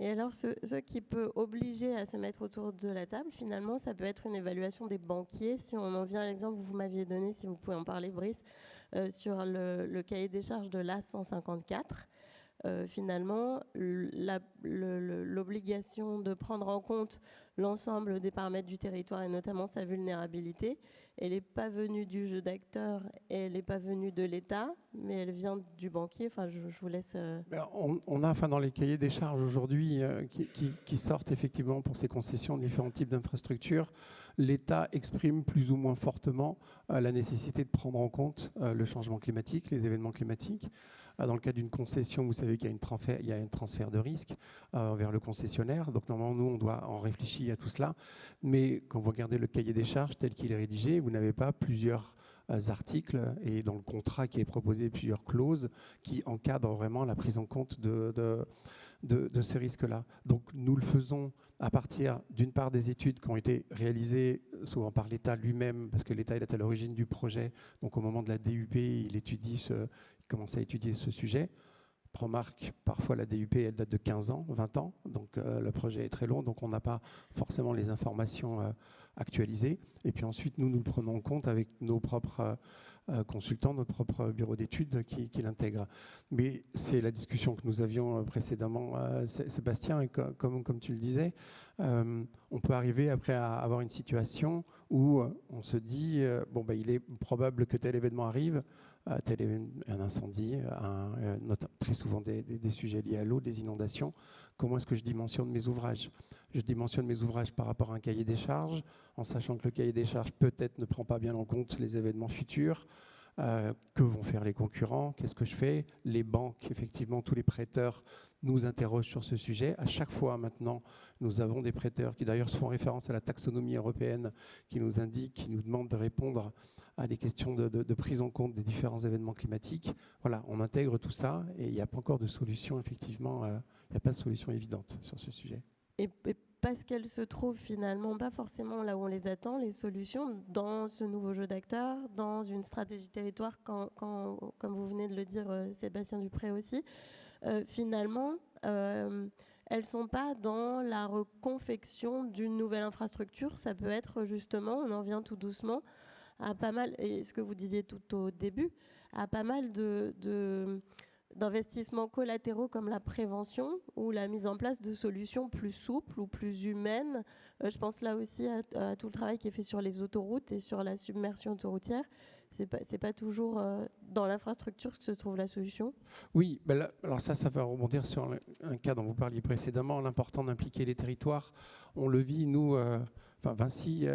Et alors, ce qui peut obliger à se mettre autour de la table, finalement, ça peut être une évaluation des banquiers. Si on en vient à l'exemple que vous m'aviez donné, si vous pouvez en parler, Brice, sur le cahier des charges de l'A154. Finalement, l'obligation de prendre en compte l'ensemble des paramètres du territoire et notamment sa vulnérabilité, elle n'est pas venue du jeu d'acteurs et elle n'est pas venue de l'État, mais elle vient du banquier. Enfin, je vous laisse... On a dans les cahiers des charges aujourd'hui qui sortent effectivement pour ces concessions de différents types d'infrastructures. L'État exprime plus ou moins fortement la nécessité de prendre en compte le changement climatique, les événements climatiques. Dans le cas d'une concession, vous savez qu'il y a un transfert de risque vers le concessionnaire. Donc normalement, nous, on doit en réfléchir à tout cela. Mais quand vous regardez le cahier des charges tel qu'il est rédigé, vous n'avez pas plusieurs articles et dans le contrat qui est proposé, plusieurs clauses qui encadrent vraiment la prise en compte de ces risques-là. Donc nous le faisons à partir d'une part des études qui ont été réalisées souvent par l'État lui-même, parce que l'État est à l'origine du projet. Donc au moment de la DUP, il commence à étudier ce sujet. Promarque, parfois la DUP, elle date de 15 ans, 20 ans, donc le projet est très long, donc on n'a pas forcément les informations actualisées. Et puis ensuite, nous le prenons en compte avec nos propres consultants, notre propre bureau d'études qui l'intègre. Mais c'est la discussion que nous avions précédemment, Sébastien, et comme tu le disais, on peut arriver après à avoir une situation où on se dit, il est probable que tel événement arrive, un incendie, très souvent des sujets liés à l'eau, des inondations. Comment est-ce que je dimensionne mes ouvrages? Je dimensionne mes ouvrages par rapport à un cahier des charges, en sachant que le cahier des charges peut-être ne prend pas bien en compte les événements futurs. Que vont faire les concurrents? Qu'est-ce que je fais? Les banques, effectivement, tous les prêteurs nous interrogent sur ce sujet. À chaque fois maintenant, nous avons des prêteurs qui d'ailleurs font référence à la taxonomie européenne, qui nous indique, qui nous demandent de répondre à des questions de prise en compte des différents événements climatiques. Voilà, on intègre tout ça et il n'y a pas encore de solution, effectivement, il n'y a pas de solution évidente sur ce sujet. Et parce qu'elles se trouvent finalement pas forcément là où on les attend, les solutions, dans ce nouveau jeu d'acteurs, dans une stratégie territoire, comme vous venez de le dire, Sébastien Dupré aussi, finalement, elles ne sont pas dans la reconfection d'une nouvelle infrastructure. Ça peut être justement, on en vient tout doucement, à pas mal, et ce que vous disiez tout au début, à pas mal d'investissements collatéraux comme la prévention ou la mise en place de solutions plus souples ou plus humaines. Je pense là aussi à tout le travail qui est fait sur les autoroutes et sur la submersion autoroutière. C'est pas toujours dans l'infrastructure que se trouve la solution. Oui, alors ça va rebondir sur un cas dont vous parliez précédemment, l'important d'impliquer les territoires. On le vit, nous, Vinci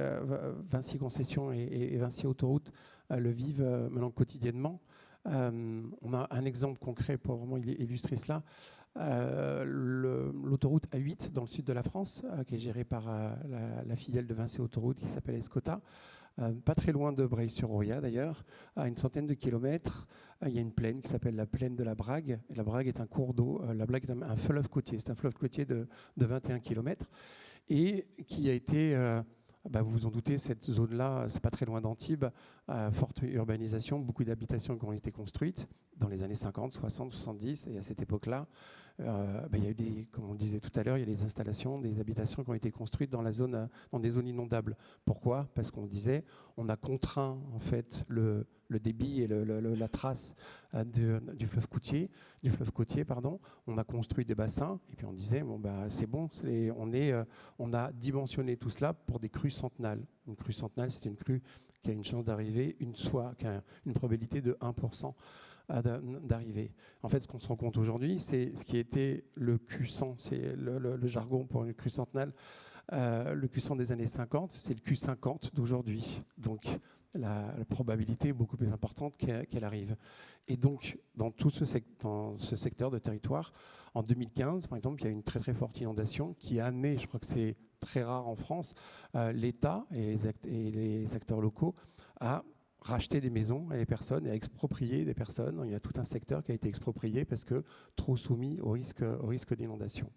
Concessions et Vinci Autoroutes le vivent maintenant quotidiennement. On a un exemple concret pour vraiment illustrer cela. L'autoroute A8 dans le sud de la France, qui est gérée par la filiale de Vinci Autoroutes qui s'appelle Escota, pas très loin de Breil-sur-Roya d'ailleurs, à une centaine de kilomètres, il y a une plaine qui s'appelle la plaine de la Brague. Et la Brague est un cours d'eau, la Brague est un fleuve côtier, c'est un fleuve côtier de 21 kilomètres et qui a été... vous vous en doutez, cette zone-là, c'est pas très loin d'Antibes, forte urbanisation, beaucoup d'habitations qui ont été construites dans les années 50, 60, 70, et à cette époque-là, il y a eu comme on le disait tout à l'heure, il y a des installations, des habitations qui ont été construites dans des zones inondables. Pourquoi? Parce qu'on disait, on a contraint en fait le débit et la trace du fleuve côtier, on a construit des bassins et puis on disait c'est bon, on a dimensionné tout cela pour des crues centenales. Une crue centenale, c'est une crue qui a une chance d'arriver, qui a une probabilité de 1% d'arriver. En fait, ce qu'on se rend compte aujourd'hui, c'est ce qui était le Q100, c'est le jargon pour une crue centenale. Le Q100 des années 50, c'est le Q50 d'aujourd'hui. Donc, la probabilité est beaucoup plus importante qu'elle arrive. Et donc, dans ce secteur de territoire, en 2015, par exemple, il y a eu une très très forte inondation qui a amené, je crois que c'est très rare en France, l'État et les acteurs locaux à racheter des maisons et les personnes et à exproprier des personnes. Il y a tout un secteur qui a été exproprié parce que trop soumis au risque d'inondation.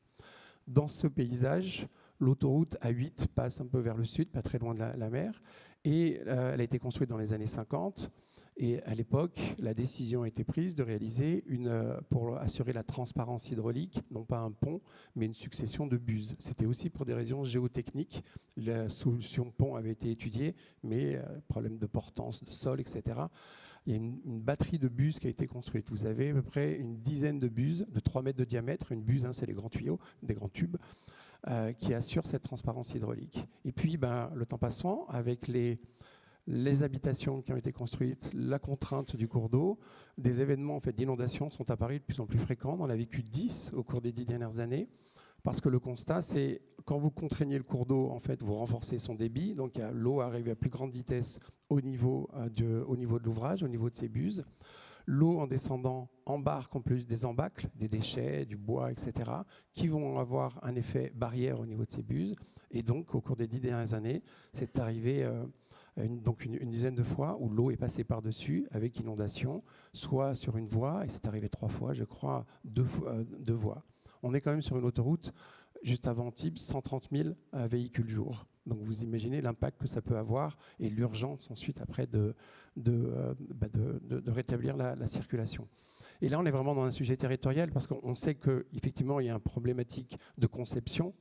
Dans ce paysage, l'autoroute A8 passe un peu vers le sud, pas très loin de la mer, et elle a été construite dans les années 50. Et à l'époque, la décision a été prise de réaliser pour assurer la transparence hydraulique, non pas un pont, mais une succession de buses. C'était aussi pour des raisons géotechniques. La solution pont avait été étudiée, mais problème de portance, de sol, etc. Il y a une batterie de buses qui a été construite. Vous avez à peu près une dizaine de buses de 3 mètres de diamètre. Une buse, c'est les grands tuyaux, des grands tubes, qui assurent cette transparence hydraulique. Et puis, le temps passant, avec les habitations qui ont été construites, la contrainte du cours d'eau, des événements d'inondation sont apparus de plus en plus fréquents. On en a vécu 10 au cours des 10 dernières années, parce que le constat, c'est quand vous contraignez le cours d'eau, en fait, vous renforcez son débit, donc l'eau arrive à plus grande vitesse au niveau de l'ouvrage, au niveau de ses buses. L'eau, en descendant, embarque en plus des embâcles, des déchets, du bois, etc., qui vont avoir un effet barrière au niveau de ces buses. Et donc, au cours des 10 dernières années, c'est arrivé... une dizaine de fois où l'eau est passée par-dessus avec inondation, soit sur une voie, et c'est arrivé 3 fois, je crois, 2 voies. On est quand même sur une autoroute, juste avant Antibes, 130 000 véhicules jour. Donc vous imaginez l'impact que ça peut avoir et l'urgence ensuite après de rétablir la circulation. Et là, on est vraiment dans un sujet territorial parce qu'on sait qu'effectivement, il y a une problématique de conception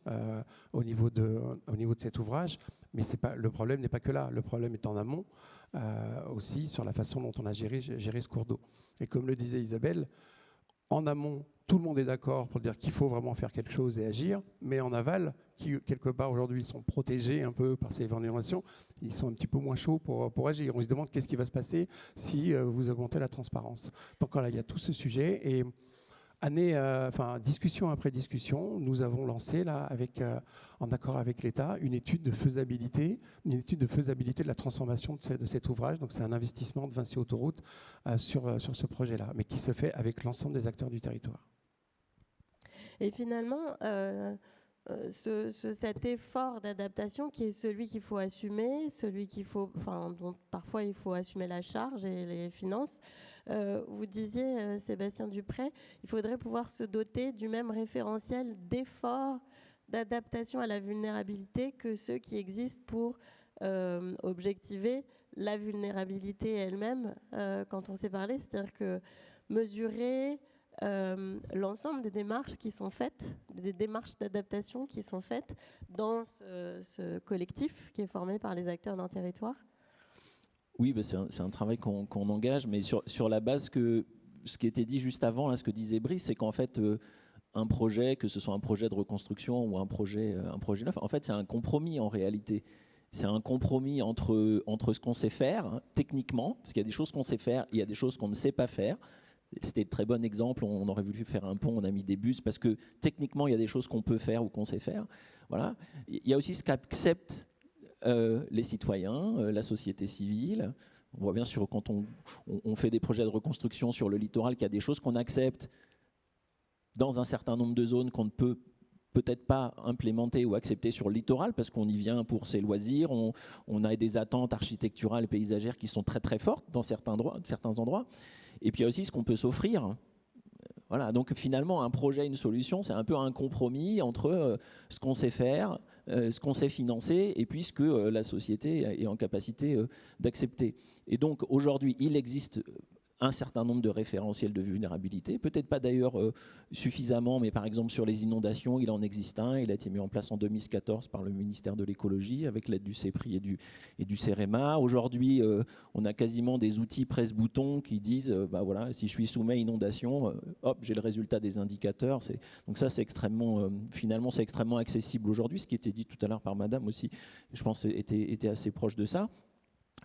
au niveau de cet ouvrage, mais le problème n'est pas que là. Le problème est en amont aussi sur la façon dont on a géré ce cours d'eau. Et comme le disait Isabelle, en amont, tout le monde est d'accord pour dire qu'il faut vraiment faire quelque chose et agir, mais en aval, qui quelque part aujourd'hui sont protégés un peu par ces évaluations, ils sont un petit peu moins chauds pour agir. On se demande qu'est-ce qui va se passer si vous augmentez la transparence. Donc voilà, il y a tout ce sujet et discussion après discussion, nous avons lancé là, en accord avec l'État, une étude de faisabilité de la transformation de cet ouvrage. Donc c'est un investissement de Vinci Autoroute sur ce projet-là, mais qui se fait avec l'ensemble des acteurs du territoire. Et finalement, cet effort d'adaptation qui est celui qu'il faut assumer, dont parfois il faut assumer la charge et les finances. Vous disiez, Sébastien Dupré, il faudrait pouvoir se doter du même référentiel d'effort d'adaptation à la vulnérabilité que ceux qui existent pour objectiver la vulnérabilité elle-même quand on s'est parlé. C'est-à-dire que mesurer l'ensemble des démarches qui sont faites, des démarches d'adaptation qui sont faites dans ce collectif qui est formé par les acteurs d'un territoire. Oui, bah c'est un travail qu'on engage, mais sur la base que ce qui était dit juste avant, là, ce que disait Brice, c'est qu'en fait, un projet, que ce soit un projet de reconstruction ou un projet neuf, en fait, c'est un compromis en réalité. C'est un compromis entre ce qu'on sait faire, hein, techniquement, parce qu'il y a des choses qu'on sait faire, il y a des choses qu'on ne sait pas faire. C'était de très bon exemple, on aurait voulu faire un pont, on a mis des bus, parce que techniquement, il y a des choses qu'on peut faire ou qu'on sait faire. Voilà. Il y a aussi ce qu'acceptent les citoyens, la société civile. On voit bien quand on fait des projets de reconstruction sur le littoral qu'il y a des choses qu'on accepte dans un certain nombre de zones qu'on ne peut peut-être pas implémenter ou accepter sur le littoral parce qu'on y vient pour ses loisirs, on a des attentes architecturales et paysagères qui sont très très fortes dans certains endroits. Et puis il y a aussi ce qu'on peut s'offrir. Voilà, donc finalement un projet, une solution, c'est un peu un compromis entre ce qu'on sait faire, ce qu'on sait financer et puis ce que la société est en capacité d'accepter. Et donc aujourd'hui, il existe un certain nombre de référentiels de vulnérabilité, peut-être pas d'ailleurs suffisamment, mais par exemple sur les inondations, il en existe un, il a été mis en place en 2014 par le ministère de l'écologie avec l'aide du CEPRI et du CEREMA. Aujourd'hui, on a quasiment des outils presse-bouton qui disent, bah voilà, si je suis soumis à inondation, hop, j'ai le résultat des indicateurs. Donc ça, c'est finalement, c'est extrêmement accessible aujourd'hui, ce qui était dit tout à l'heure par Madame aussi, je pense, était assez proche de ça.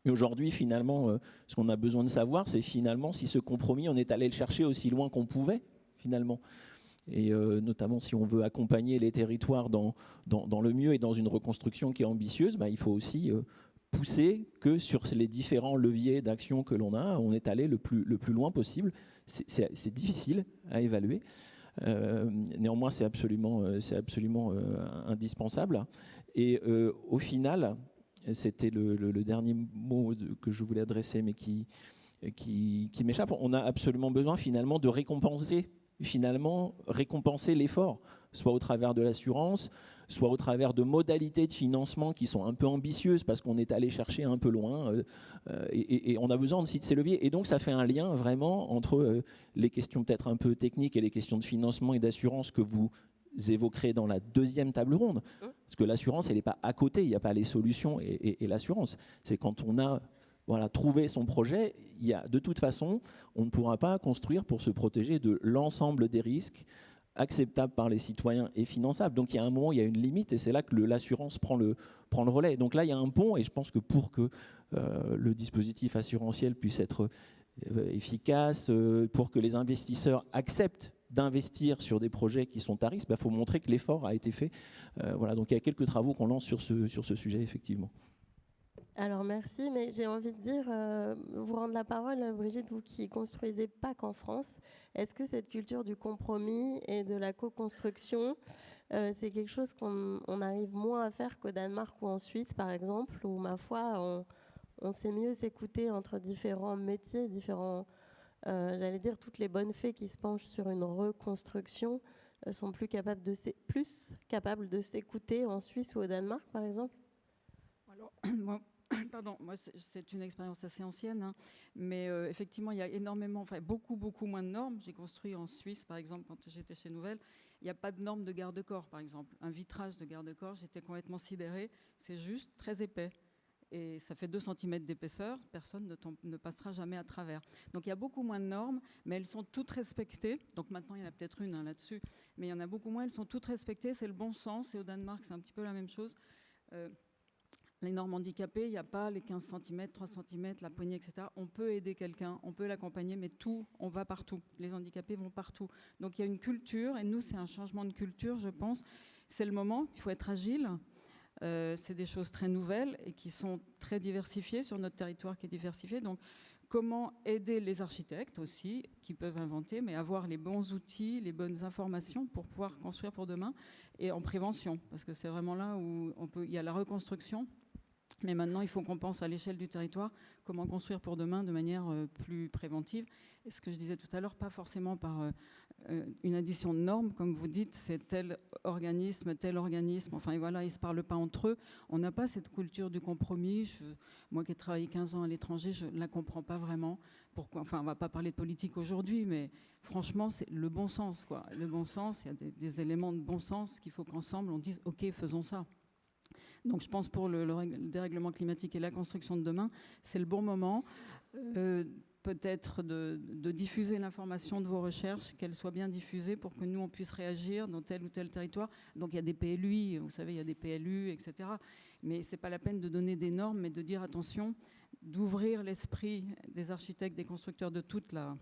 Et aujourd'hui, finalement, ce qu'on a besoin de savoir, c'est finalement si ce compromis, on est allé le chercher aussi loin qu'on pouvait, finalement. Et notamment, si on veut accompagner les territoires dans le mieux et dans une reconstruction qui est ambitieuse, bah, il faut aussi pousser que sur les différents leviers d'action que l'on a, on est allé le plus loin possible. C'est difficile à évaluer. Néanmoins, c'est absolument indispensable. Et au final, c'était le dernier mot que je voulais adresser, mais qui m'échappe. On a absolument besoin finalement de récompenser l'effort, soit au travers de l'assurance, soit au travers de modalités de financement qui sont un peu ambitieuses parce qu'on est allé chercher un peu loin et on a besoin aussi de ces leviers. Et donc ça fait un lien vraiment entre les questions peut-être un peu techniques et les questions de financement et d'assurance que vous évoquerez dans la deuxième table ronde. Parce que l'assurance, elle n'est pas à côté, il n'y a pas les solutions et l'assurance. C'est quand on a trouvé son projet, de toute façon, on ne pourra pas construire pour se protéger de l'ensemble des risques acceptables par les citoyens et finançables. Donc il y a un moment, il y a une limite et c'est là que l'assurance prend le relais. Donc là, il y a un pont et je pense que pour que le dispositif assurantiel puisse être efficace, pour que les investisseurs acceptent d'investir sur des projets qui sont à risque, il faut montrer que l'effort a été fait. Voilà, donc il y a quelques travaux qu'on lance sur ce sujet, effectivement. Alors merci, mais j'ai envie de dire, vous rendre la parole, Brigitte, vous qui construisez pas qu'en France, est-ce que cette culture du compromis et de la co-construction, c'est quelque chose qu'on arrive moins à faire qu'au Danemark ou en Suisse, par exemple, où, ma foi, on sait mieux s'écouter entre différents métiers, j'allais dire, toutes les bonnes fées qui se penchent sur une reconstruction sont plus capables de s'écouter en Suisse ou au Danemark, par exemple? Alors, moi, pardon, moi c'est une expérience assez ancienne, hein, mais effectivement il y a énormément, enfin beaucoup moins de normes. J'ai construit en Suisse par exemple quand j'étais chez Nouvelle, il n'y a pas de normes de garde-corps par exemple. Un vitrage de garde-corps, j'étais complètement sidérée, c'est juste très épais. Et ça fait 2 cm d'épaisseur, personne ne passera jamais à travers. Donc il y a beaucoup moins de normes, mais elles sont toutes respectées. Donc maintenant il y en a peut-être une là-dessus, mais il y en a beaucoup moins, elles sont toutes respectées, c'est le bon sens. Et au Danemark c'est un petit peu la même chose. Les normes handicapées, il n'y a pas les 15 cm, 3 cm, la poignée, etc. On peut aider quelqu'un, on peut l'accompagner, mais on va partout. Les handicapés vont partout. Donc il y a une culture, et nous, c'est un changement de culture, je pense. C'est le moment, il faut être agile. C'est des choses très nouvelles et qui sont très diversifiées sur notre territoire qui est diversifié. Donc comment aider les architectes aussi, qui peuvent inventer, mais avoir les bons outils, les bonnes informations pour pouvoir construire pour demain, et en prévention, parce que c'est vraiment là où il y a la reconstruction. Mais maintenant, il faut qu'on pense à l'échelle du territoire, comment construire pour demain de manière plus préventive. Et ce que je disais tout à l'heure, pas forcément par une addition de normes, comme vous dites, c'est tel organisme, enfin et voilà, ils ne se parlent pas entre eux. On n'a pas cette culture du compromis. Moi qui ai travaillé 15 ans à l'étranger, je ne la comprends pas vraiment. Pourquoi, enfin, on ne va pas parler de politique aujourd'hui, mais franchement, c'est le bon sens, quoi. Le bon sens, il y a des éléments de bon sens qu'il faut qu'ensemble on dise « ok, faisons ça ». Donc je pense pour le dérèglement climatique et la construction de demain, c'est le bon moment. Peut-être de diffuser l'information de vos recherches, qu'elle soit bien diffusée pour que nous, on puisse réagir dans tel ou tel territoire. Donc il y a des PLUI, vous savez, il y a des PLU, etc. Mais ce n'est pas la peine de donner des normes, mais de dire attention, d'ouvrir l'esprit des architectes, des constructeurs, de toute la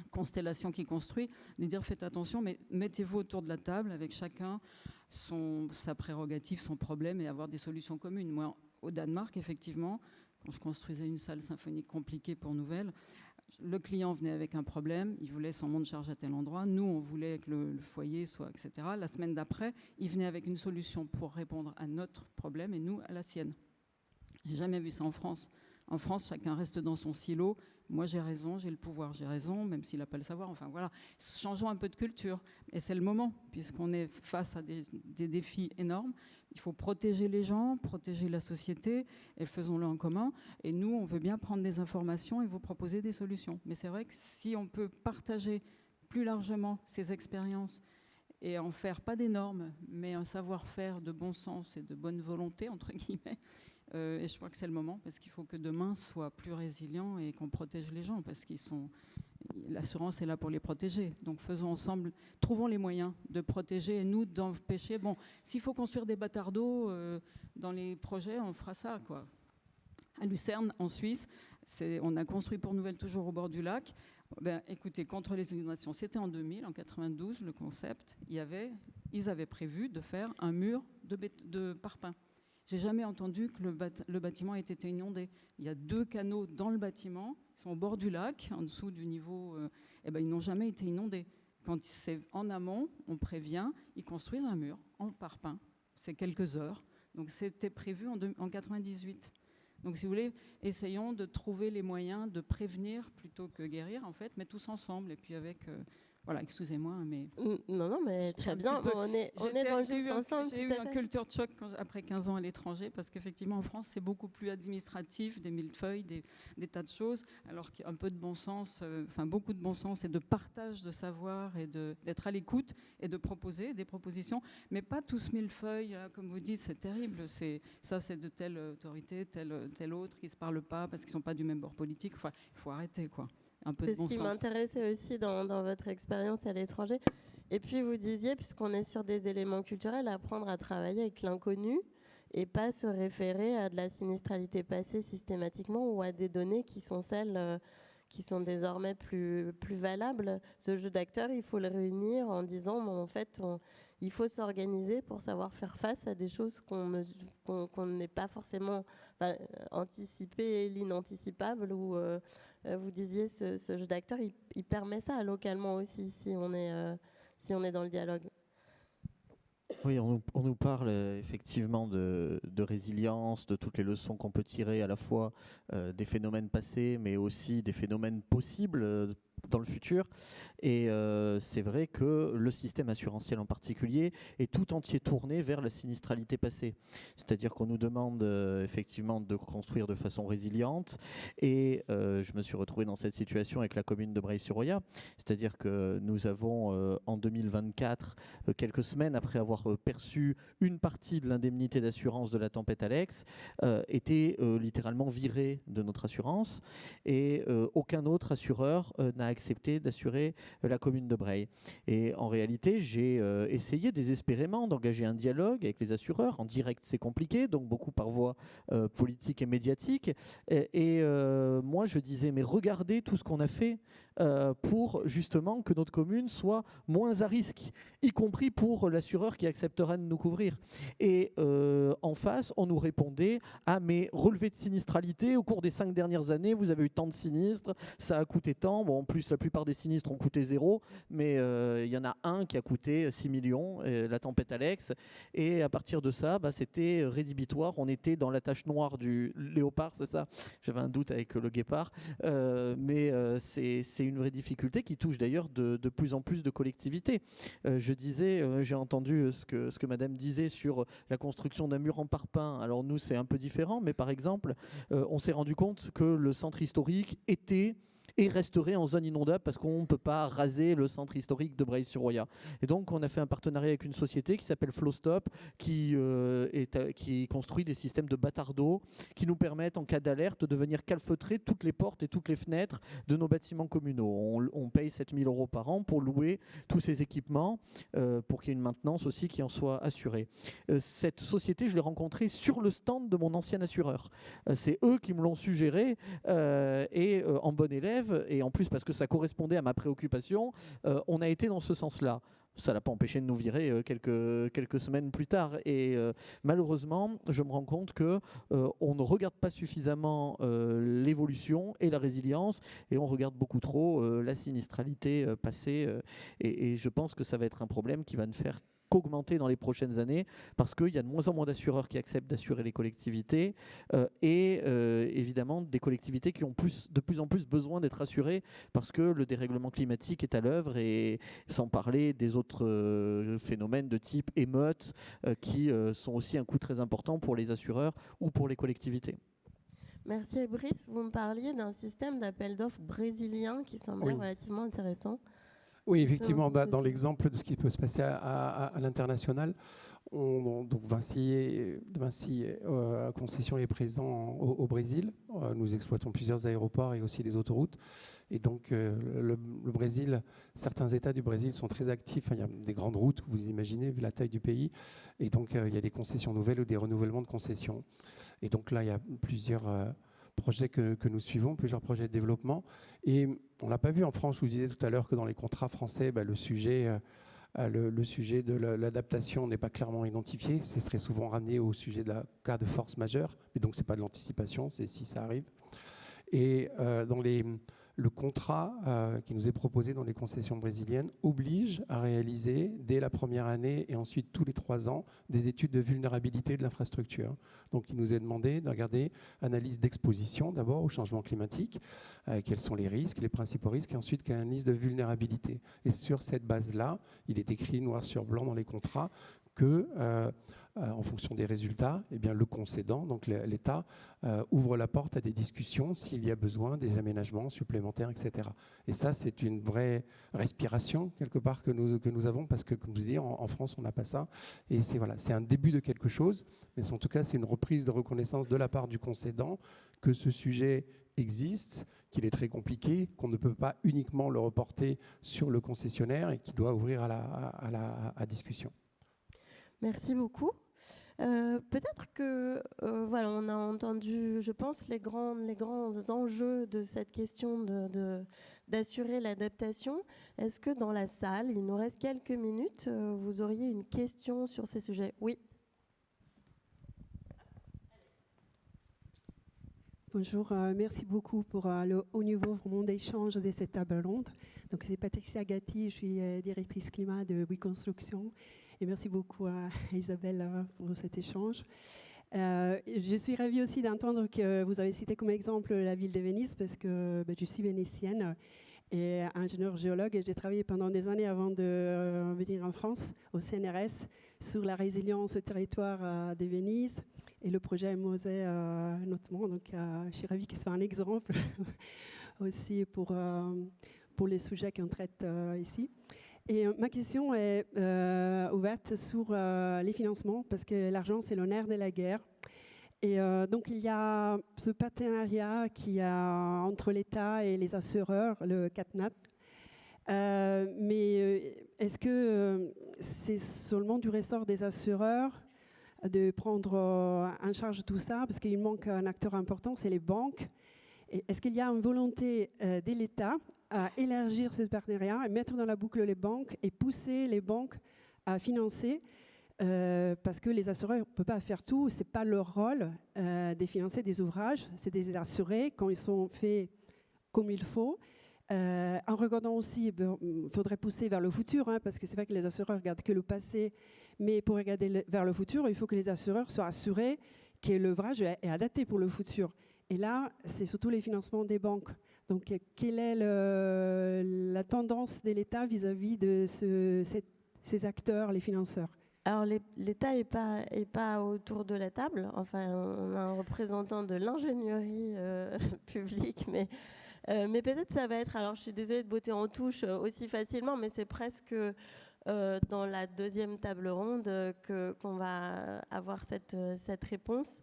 constellation qui construit, de dire faites attention, mais mettez-vous autour de la table avec chacun sa prérogative, son problème, et avoir des solutions communes. Moi, au Danemark, effectivement, quand je construisais une salle symphonique compliquée pour Nouvelle, le client venait avec un problème, il voulait son monte charge à tel endroit, nous on voulait que le foyer soit, etc. La semaine d'après, il venait avec une solution pour répondre à notre problème et nous à la sienne. J'ai jamais vu ça en France. En France, chacun reste dans son silo. Moi, j'ai raison, j'ai le pouvoir, j'ai raison, même s'il n'a pas le savoir. Enfin, voilà. Changeons un peu de culture. Et c'est le moment, puisqu'on est face à des défis énormes. Il faut protéger les gens, protéger la société, et faisons-le en commun. Et nous, on veut bien prendre des informations et vous proposer des solutions. Mais c'est vrai que si on peut partager plus largement ces expériences et en faire pas des normes, mais un savoir-faire de bon sens et de bonne volonté, entre guillemets, et je crois que c'est le moment, parce qu'il faut que demain soit plus résilient et qu'on protège les gens, parce l'assurance est là pour les protéger. Donc faisons ensemble, trouvons les moyens de protéger et nous d'empêcher. Bon, s'il faut construire des bâtards d'eau dans les projets, on fera ça, quoi. À Lucerne, en Suisse, on a construit pour Nouvelle toujours au bord du lac. Écoutez, contre les inondations, c'était en 2000, en 92, le concept. Ils avaient prévu de faire un mur de parpaing. J'ai jamais entendu que le bâtiment ait été inondé. Il y a 2 canaux dans le bâtiment, ils sont au bord du lac, en dessous du niveau. Ils n'ont jamais été inondés. Quand c'est en amont, on prévient, ils construisent un mur en parpaing. C'est quelques heures. Donc c'était prévu en 98. Donc si vous voulez, essayons de trouver les moyens de prévenir plutôt que guérir, en fait, mais tous ensemble. Et puis avec... Voilà, excusez-moi, mais... Non, mais très bien, on est dans le tous ensemble. J'ai eu un culture choc après 15 ans à l'étranger, parce qu'effectivement, en France, c'est beaucoup plus administratif, des millefeuilles, des tas de choses, alors qu'il y a un peu de bon sens, beaucoup de bon sens et de partage de savoir et d'être à l'écoute et de proposer des propositions, mais pas tous millefeuilles, comme vous dites, c'est terrible. Ça, c'est de telle autorité, telle autre, qui ne se parlent pas parce qu'ils ne sont pas du même bord politique. Enfin, il faut arrêter, quoi. C'est ce qui m'intéressait aussi dans votre expérience à l'étranger. Et puis vous disiez, puisqu'on est sur des éléments culturels, apprendre à travailler avec l'inconnu et pas se référer à de la sinistralité passée systématiquement ou à des données qui sont celles qui sont désormais plus valables. Ce jeu d'acteurs, il faut le réunir en disant, en fait, il faut s'organiser pour savoir faire face à des choses qu'on n'est pas forcément anticiper l'inanticipable. Ou vous disiez, ce jeu d'acteurs, il permet ça localement aussi, si on est dans le dialogue. Oui, on nous parle effectivement de résilience, de toutes les leçons qu'on peut tirer à la fois des phénomènes passés, mais aussi des phénomènes possibles dans le futur. Et c'est vrai que le système assurantiel en particulier est tout entier tourné vers la sinistralité passée. C'est-à-dire qu'on nous demande effectivement de construire de façon résiliente. Et je me suis retrouvé dans cette situation avec la commune de Breil-sur-Roya. C'est-à-dire que nous avons en 2024, quelques semaines après avoir perçu une partie de l'indemnité d'assurance de la tempête Alex, été littéralement viré de notre assurance. Et aucun autre assureur n'a accepté d'assurer la commune de Breil. Et en réalité, j'ai essayé désespérément d'engager un dialogue avec les assureurs. En direct, c'est compliqué, donc beaucoup par voie politique et médiatique. Et moi, je disais, mais regardez tout ce qu'on a fait pour justement que notre commune soit moins à risque, y compris pour l'assureur qui acceptera de nous couvrir. Et en face, on nous répondait, ah mais relevé de sinistralité, au cours des 5 dernières années, vous avez eu tant de sinistres, ça a coûté tant. Bon, en plus, la plupart des sinistres ont coûté 0, mais il y en a un qui a coûté 6 millions, la tempête Alex. Et à partir de ça, c'était rédhibitoire. On était dans la tache noire du léopard, c'est ça? J'avais un doute avec le guépard. Mais c'est une vraie difficulté qui touche d'ailleurs de plus en plus de collectivités. Je disais, j'ai entendu ce que madame disait sur la construction d'un mur en parpaing. Alors nous, c'est un peu différent, mais par exemple, on s'est rendu compte que le centre historique était et resterait en zone inondable parce qu'on ne peut pas raser le centre historique de Breil-sur-Roya. Et donc, on a fait un partenariat avec une société qui s'appelle Flowstop, qui construit des systèmes de bâtards d'eau qui nous permettent, en cas d'alerte, de venir calfeutrer toutes les portes et toutes les fenêtres de nos bâtiments communaux. On paye 7 000 € par an pour louer tous ces équipements, pour qu'il y ait une maintenance aussi qui en soit assurée. Cette société, je l'ai rencontrée sur le stand de mon ancien assureur. C'est eux qui me l'ont suggéré, et en bon élève, et en plus parce que ça correspondait à ma préoccupation, on a été dans ce sens-là. Ça n'a pas empêché de nous virer quelques semaines plus tard. Et malheureusement, je me rends compte qu'on ne regarde pas suffisamment l'évolution et la résilience, et on regarde beaucoup trop la sinistralité passée. Et je pense que ça va être un problème qui va ne faire qu'augmenter dans les prochaines années, parce qu'il y a de moins en moins d'assureurs qui acceptent d'assurer les collectivités, et évidemment des collectivités qui ont de plus en plus besoin d'être assurées parce que le dérèglement climatique est à l'œuvre, et sans parler des autres phénomènes de type émeutes qui sont aussi un coût très important pour les assureurs ou pour les collectivités. Merci Brice, vous me parliez d'un système d'appel d'offres brésilien qui semblait relativement intéressant. Oui, effectivement, dans l'exemple de ce qui peut se passer à l'international, donc Vinci Concession est présent au Brésil. Nous exploitons plusieurs aéroports et aussi des autoroutes. Et donc, le Brésil, certains États du Brésil sont très actifs. Il y a des grandes routes, vous imaginez, vu la taille du pays. Et donc, il y a des concessions nouvelles ou des renouvellements de concessions. Et donc là, il y a plusieurs projets que nous suivons, plusieurs projets de développement. Et on ne l'a pas vu en France. Je vous disais tout à l'heure que dans les contrats français, le sujet de l'adaptation n'est pas clairement identifié. Ce serait souvent ramené au sujet de la cas de force majeure. Mais donc, ce n'est pas de l'anticipation, c'est si ça arrive. Et le contrat qui nous est proposé dans les concessions brésiliennes oblige à réaliser dès la première année et ensuite tous les 3 ans des études de vulnérabilité de l'infrastructure. Donc il nous est demandé de regarder analyse d'exposition d'abord au changement climatique, quels sont les risques, les principaux risques, et ensuite analyse de vulnérabilité. Et sur cette base-là, il est écrit noir sur blanc dans les contrats que, en fonction des résultats, eh bien, le concédant, donc l'État, ouvre la porte à des discussions s'il y a besoin, des aménagements supplémentaires, etc. Et ça, c'est une vraie respiration, quelque part, que nous avons, parce que, comme je dis, en France, on n'a pas ça. Et c'est un début de quelque chose, mais en tout cas, c'est une reprise de reconnaissance de la part du concédant que ce sujet existe, qu'il est très compliqué, qu'on ne peut pas uniquement le reporter sur le concessionnaire et qui doit ouvrir à discussion. Merci beaucoup. Peut-être que, on a entendu, je pense, les grands enjeux de cette question d'assurer l'adaptation. Est-ce que dans la salle, il nous reste quelques minutes, vous auriez une question sur ces sujets? Oui. Bonjour, merci beaucoup pour le haut niveau vraiment d'échange de cette table ronde. Donc, c'est Patricia Gatti, je suis directrice climat de Bouygues Construction. Et merci beaucoup à Isabelle pour cet échange. Je suis ravie aussi d'entendre que vous avez cité comme exemple la ville de Venise parce que je suis vénitienne. et ingénieur géologue. Et j'ai travaillé pendant des années avant de venir en France, au CNRS, sur la résilience au territoire de Venise et le projet Mose notamment. Donc, je suis ravie qu'il soit un exemple aussi pour les sujets qu'on traite ici. Et ma question est ouverte sur les financements, parce que l'argent, c'est le nerf de la guerre. Et donc, il y a ce partenariat qu'il y a entre l'État et les assureurs, le CatNat. Mais est-ce que c'est seulement du ressort des assureurs de prendre en charge tout ça? Parce qu'il manque un acteur important, c'est les banques. Et est-ce qu'il y a une volonté de l'État à élargir ce partenariat, à mettre dans la boucle les banques et pousser les banques à financer parce que les assureurs ne peuvent pas faire tout, ce n'est pas leur rôle de financer des ouvrages, c'est des assurés quand ils sont faits comme il faut. En regardant aussi, il faudrait pousser vers le futur, parce que c'est vrai que les assureurs regardent que le passé, mais pour regarder vers le futur, il faut que les assureurs soient assurés que l'ouvrage est adapté pour le futur. Et là, c'est surtout les financements des banques. Donc, quelle est la tendance de l'État vis-à-vis de ces acteurs, les financeurs? Alors, l'État n'est pas autour de la table. Enfin, on a un représentant de l'ingénierie publique, mais peut-être ça va être... Alors, je suis désolée de botter en touche aussi facilement, mais c'est presque dans la deuxième table ronde qu'on va avoir cette réponse.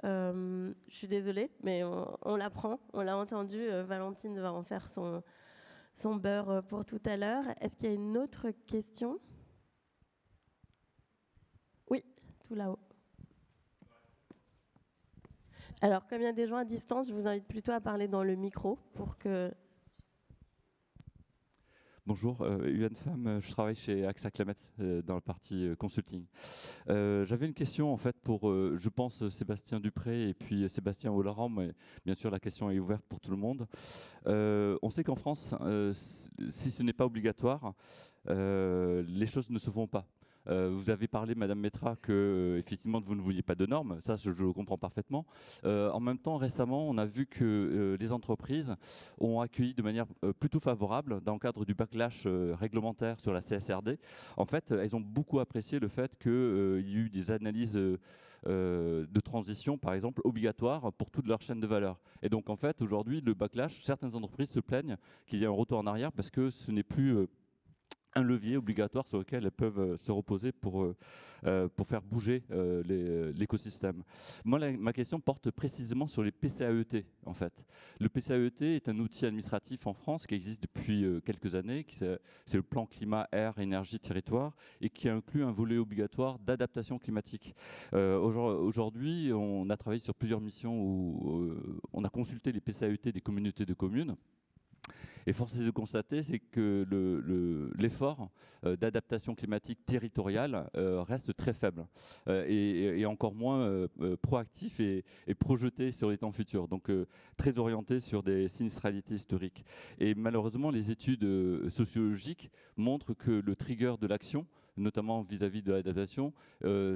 Je suis désolée, mais on l'apprend, on l'a entendu. Valentine va en faire son beurre pour tout à l'heure. Est-ce qu'il y a une autre question? Oui, tout là-haut. Alors, comme il y a des gens à distance, je vous invite plutôt à parler dans le micro pour que... Bonjour, Yuan Pham, je travaille chez AXA Climate dans la partie consulting. J'avais une question en fait pour, je pense, Sébastien Dupré et puis Sébastien Olaran, mais bien sûr la question est ouverte pour tout le monde. On sait qu'en France, si ce n'est pas obligatoire, les choses ne se font pas. Vous avez parlé, Madame Metra, que effectivement vous ne vouliez pas de normes. Ça, je le comprends parfaitement. En même temps, récemment, on a vu que les entreprises ont accueilli de manière plutôt favorable, dans le cadre du backlash réglementaire sur la CSRD. En fait, elles ont beaucoup apprécié le fait qu'il y ait eu des analyses de transition, par exemple, obligatoires pour toute leur chaîne de valeur. Et donc, en fait, aujourd'hui, le backlash, certaines entreprises se plaignent qu'il y ait un retour en arrière parce que ce n'est plus un levier obligatoire sur lequel elles peuvent se reposer pour faire bouger l'écosystème. Moi, ma question porte précisément sur les PCAET, en fait. Le PCAET est un outil administratif en France qui existe depuis quelques années, c'est le plan climat, air, énergie, territoire, et qui inclut un volet obligatoire d'adaptation climatique. Aujourd'hui, on a travaillé sur plusieurs missions où on a consulté les PCAET des communautés de communes. Et force est de constater, c'est que l'effort d'adaptation climatique territoriale reste très faible et encore moins proactif et projeté sur les temps futurs, donc très orienté sur des sinistralités historiques. Et malheureusement, les études sociologiques montrent que le trigger de l'action, notamment vis-à-vis de l'adaptation,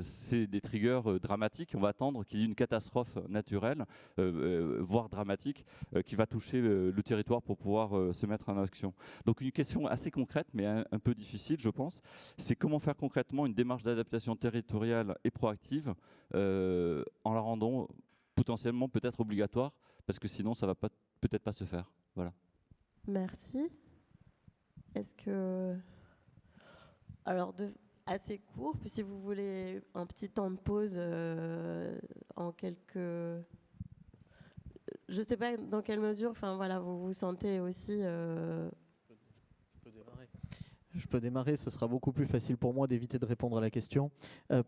c'est des triggers dramatiques. On va attendre qu'il y ait une catastrophe naturelle, voire dramatique, qui va toucher le territoire pour pouvoir se mettre en action. Donc une question assez concrète, mais un peu difficile, je pense, c'est comment faire concrètement une démarche d'adaptation territoriale et proactive en la rendant potentiellement peut-être obligatoire, parce que sinon ça ne va peut-être pas se faire. Voilà. Merci. Est-ce que... Alors, assez court, puis si vous voulez un petit temps de pause en quelques... Je ne sais pas dans quelle mesure, enfin voilà, vous vous sentez aussi... Je peux démarrer, ce sera beaucoup plus facile pour moi d'éviter de répondre à la question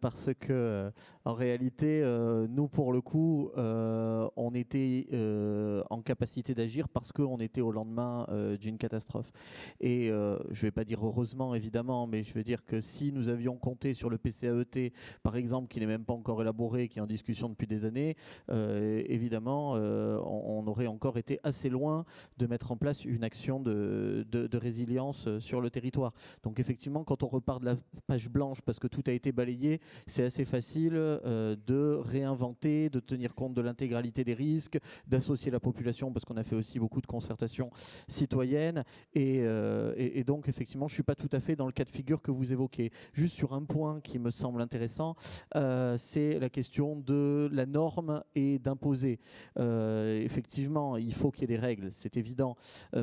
parce que en réalité, nous pour le coup, on était en capacité d'agir parce qu'on était au lendemain d'une catastrophe. Et je ne vais pas dire heureusement évidemment, mais je veux dire que si nous avions compté sur le PCAET, par exemple, qui n'est même pas encore élaboré, qui est en discussion depuis des années, évidemment, on aurait encore été assez loin de mettre en place une action de résilience sur le territoire. Donc effectivement, quand on repart de la page blanche parce que tout a été balayé, c'est assez facile de réinventer, de tenir compte de l'intégralité des risques, d'associer la population, parce qu'on a fait aussi beaucoup de concertation citoyenne. Et donc effectivement, je ne suis pas tout à fait dans le cas de figure que vous évoquez. Juste sur un point qui me semble intéressant, c'est la question de la norme et d'imposer. Effectivement, il faut qu'il y ait des règles, c'est évident.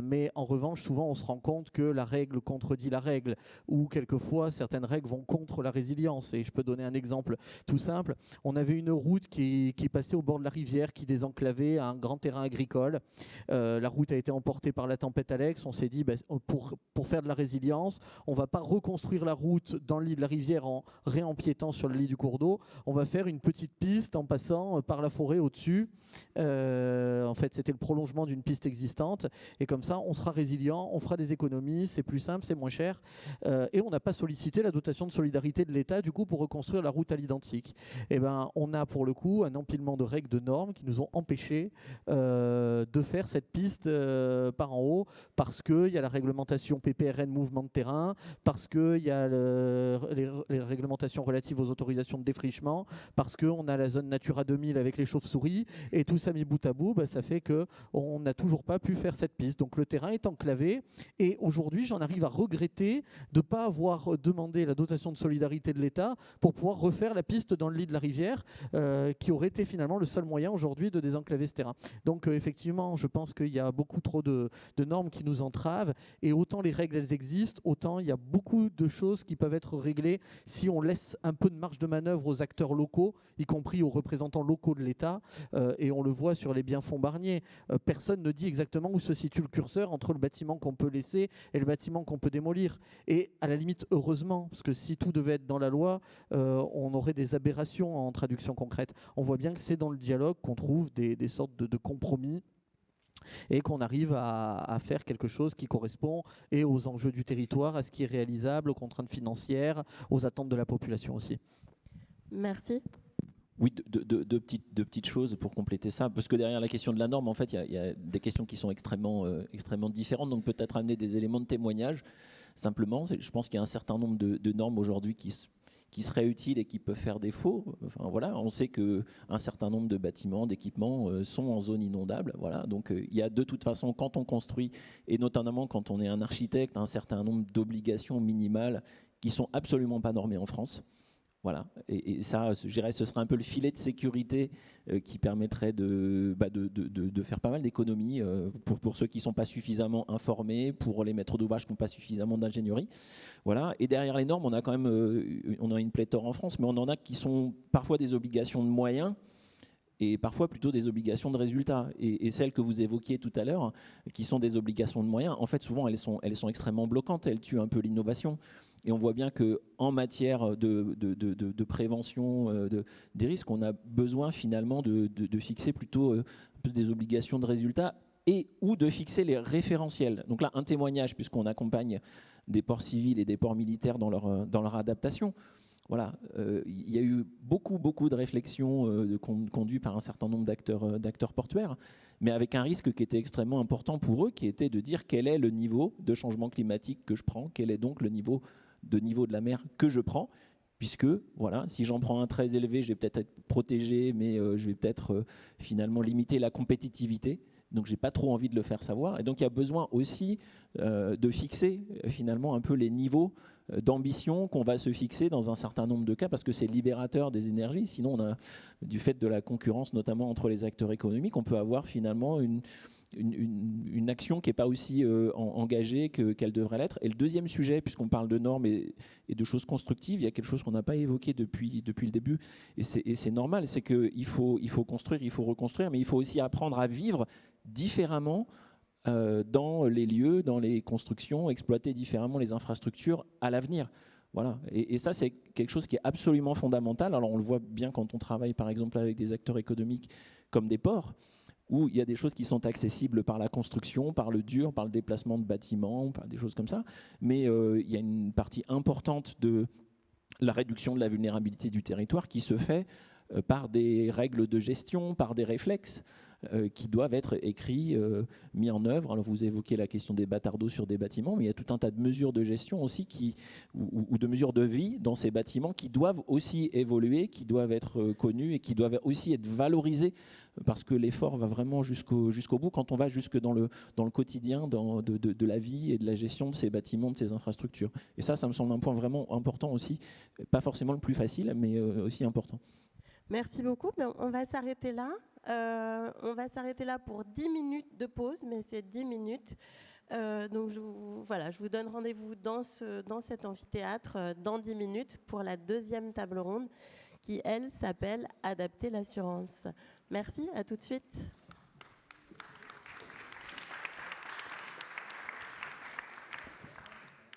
Mais en revanche, souvent, on se rend compte que la règle contredit la règle, ou quelquefois, certaines règles vont contre la résilience. Et je peux donner un exemple tout simple. On avait une route qui passait au bord de la rivière, qui désenclavait un grand terrain agricole. La route a été emportée par la tempête Alex. On s'est dit, pour faire de la résilience, on ne va pas reconstruire la route dans le lit de la rivière en réempiétant sur le lit du cours d'eau. On va faire une petite piste en passant par la forêt au-dessus. En fait, c'était le prolongement d'une piste existante. Et comme ça, on sera résilient, on fera des économies, c'est plus simple, c'est moins cher. Et on n'a pas sollicité la dotation de solidarité de l'État, du coup, pour reconstruire la route à l'identique. Et ben, on a pour le coup un empilement de règles, de normes qui nous ont empêchés de faire cette piste par en haut, parce qu'il y a la réglementation PPRN mouvement de terrain, parce qu'il y a les réglementations relatives aux autorisations de défrichement, parce qu'on a la zone Natura 2000 avec les chauves-souris, et tout ça mis bout à bout, ça fait qu'on n'a toujours pas pu faire cette piste. Donc le terrain est enclavé, et aujourd'hui j'en arrive à regretter de ne pas avoir demandé la dotation de solidarité de l'État pour pouvoir refaire la piste dans le lit de la rivière, qui aurait été finalement le seul moyen aujourd'hui de désenclaver ce terrain. Donc effectivement, je pense qu'il y a beaucoup trop de normes qui nous entravent, et autant les règles elles existent, autant il y a beaucoup de choses qui peuvent être réglées si on laisse un peu de marge de manœuvre aux acteurs locaux, y compris aux représentants locaux de l'État, et on le voit sur les biens-fonds Barnier. Personne ne dit exactement où se situe le curseur entre le bâtiment qu'on peut laisser et le bâtiment qu'on peut démolir. Et à la limite, heureusement, parce que si tout devait être dans la loi, on aurait des aberrations en traduction concrète. On voit bien que c'est dans le dialogue qu'on trouve des sortes de compromis, et qu'on arrive à faire quelque chose qui correspond et aux enjeux du territoire, à ce qui est réalisable, aux contraintes financières, aux attentes de la population aussi. Merci. Oui, deux petites choses pour compléter ça, parce que derrière la question de la norme, en fait, il y a des questions qui sont extrêmement différentes, donc peut-être amener des éléments de témoignage. Simplement, je pense qu'il y a un certain nombre de normes aujourd'hui qui seraient utiles et qui peuvent faire défaut. Enfin, voilà, on sait qu'un certain nombre de bâtiments, d'équipements sont en zone inondable. Voilà, donc il y a de toute façon, quand on construit, et notamment quand on est un architecte, un certain nombre d'obligations minimales qui sont absolument pas normées en France. Voilà, et ça, je dirais, ce serait un peu le filet de sécurité qui permettrait de faire pas mal d'économies pour ceux qui ne sont pas suffisamment informés, pour les maîtres d'ouvrage qui n'ont pas suffisamment d'ingénierie. Voilà, et derrière les normes, on a quand même on a une pléthore en France, mais on en a qui sont parfois des obligations de moyens, et parfois plutôt des obligations de résultats. Et celles que vous évoquiez tout à l'heure, qui sont des obligations de moyens, en fait, souvent, elles sont extrêmement bloquantes, elles tuent un peu l'innovation. Et on voit bien qu'en matière de prévention des risques, on a besoin finalement de fixer plutôt des obligations de résultats et ou de fixer les référentiels. Donc là, un témoignage, puisqu'on accompagne des ports civils et des ports militaires dans leur adaptation. Voilà, il y a eu beaucoup de réflexions conduites par un certain nombre d'acteurs portuaires, mais avec un risque qui était extrêmement important pour eux, qui était de dire quel est le niveau de changement climatique que je prends, quel est donc le niveau de la mer que je prends, puisque voilà, si j'en prends un très élevé, je vais peut-être être protégé, mais je vais peut-être finalement limiter la compétitivité. Donc, je n'ai pas trop envie de le faire savoir. Et donc, il y a besoin aussi de fixer finalement un peu les niveaux d'ambition qu'on va se fixer dans un certain nombre de cas, parce que c'est libérateur des énergies. Sinon, on a, du fait de la concurrence, notamment entre les acteurs économiques, on peut avoir finalement une action qui n'est pas aussi engagée qu'elle devrait l'être. Et le deuxième sujet, puisqu'on parle de normes et de choses constructives, il y a quelque chose qu'on n'a pas évoqué depuis le début, et c'est normal, c'est qu'il faut construire, il faut reconstruire, mais il faut aussi apprendre à vivre différemment dans les lieux, dans les constructions, exploiter différemment les infrastructures à l'avenir. Voilà. Et ça, c'est quelque chose qui est absolument fondamental. Alors, on le voit bien quand on travaille, par exemple, avec des acteurs économiques comme des ports, où il y a des choses qui sont accessibles par la construction, par le dur, par le déplacement de bâtiments, par des choses comme ça. Mais il y a une partie importante de la réduction de la vulnérabilité du territoire qui se fait par des règles de gestion, par des réflexes. qui doivent être écrits, mis en œuvre. Alors vous évoquez la question des bâtards d'eau sur des bâtiments, mais il y a tout un tas de mesures de gestion aussi ou de mesures de vie dans ces bâtiments qui doivent aussi évoluer, qui doivent être connus et qui doivent aussi être valorisés, parce que l'effort va vraiment jusqu'au bout quand on va jusque dans le quotidien de la vie et de la gestion de ces bâtiments, de ces infrastructures. Et ça me semble un point vraiment important aussi, pas forcément le plus facile, mais aussi important. Merci beaucoup. On va s'arrêter là. On va s'arrêter là pour 10 minutes de pause, mais c'est 10 minutes. Donc je vous donne rendez-vous dans cet amphithéâtre dans 10 minutes pour la deuxième table ronde qui, elle, s'appelle « Adapter l'assurance ». Merci, à tout de suite.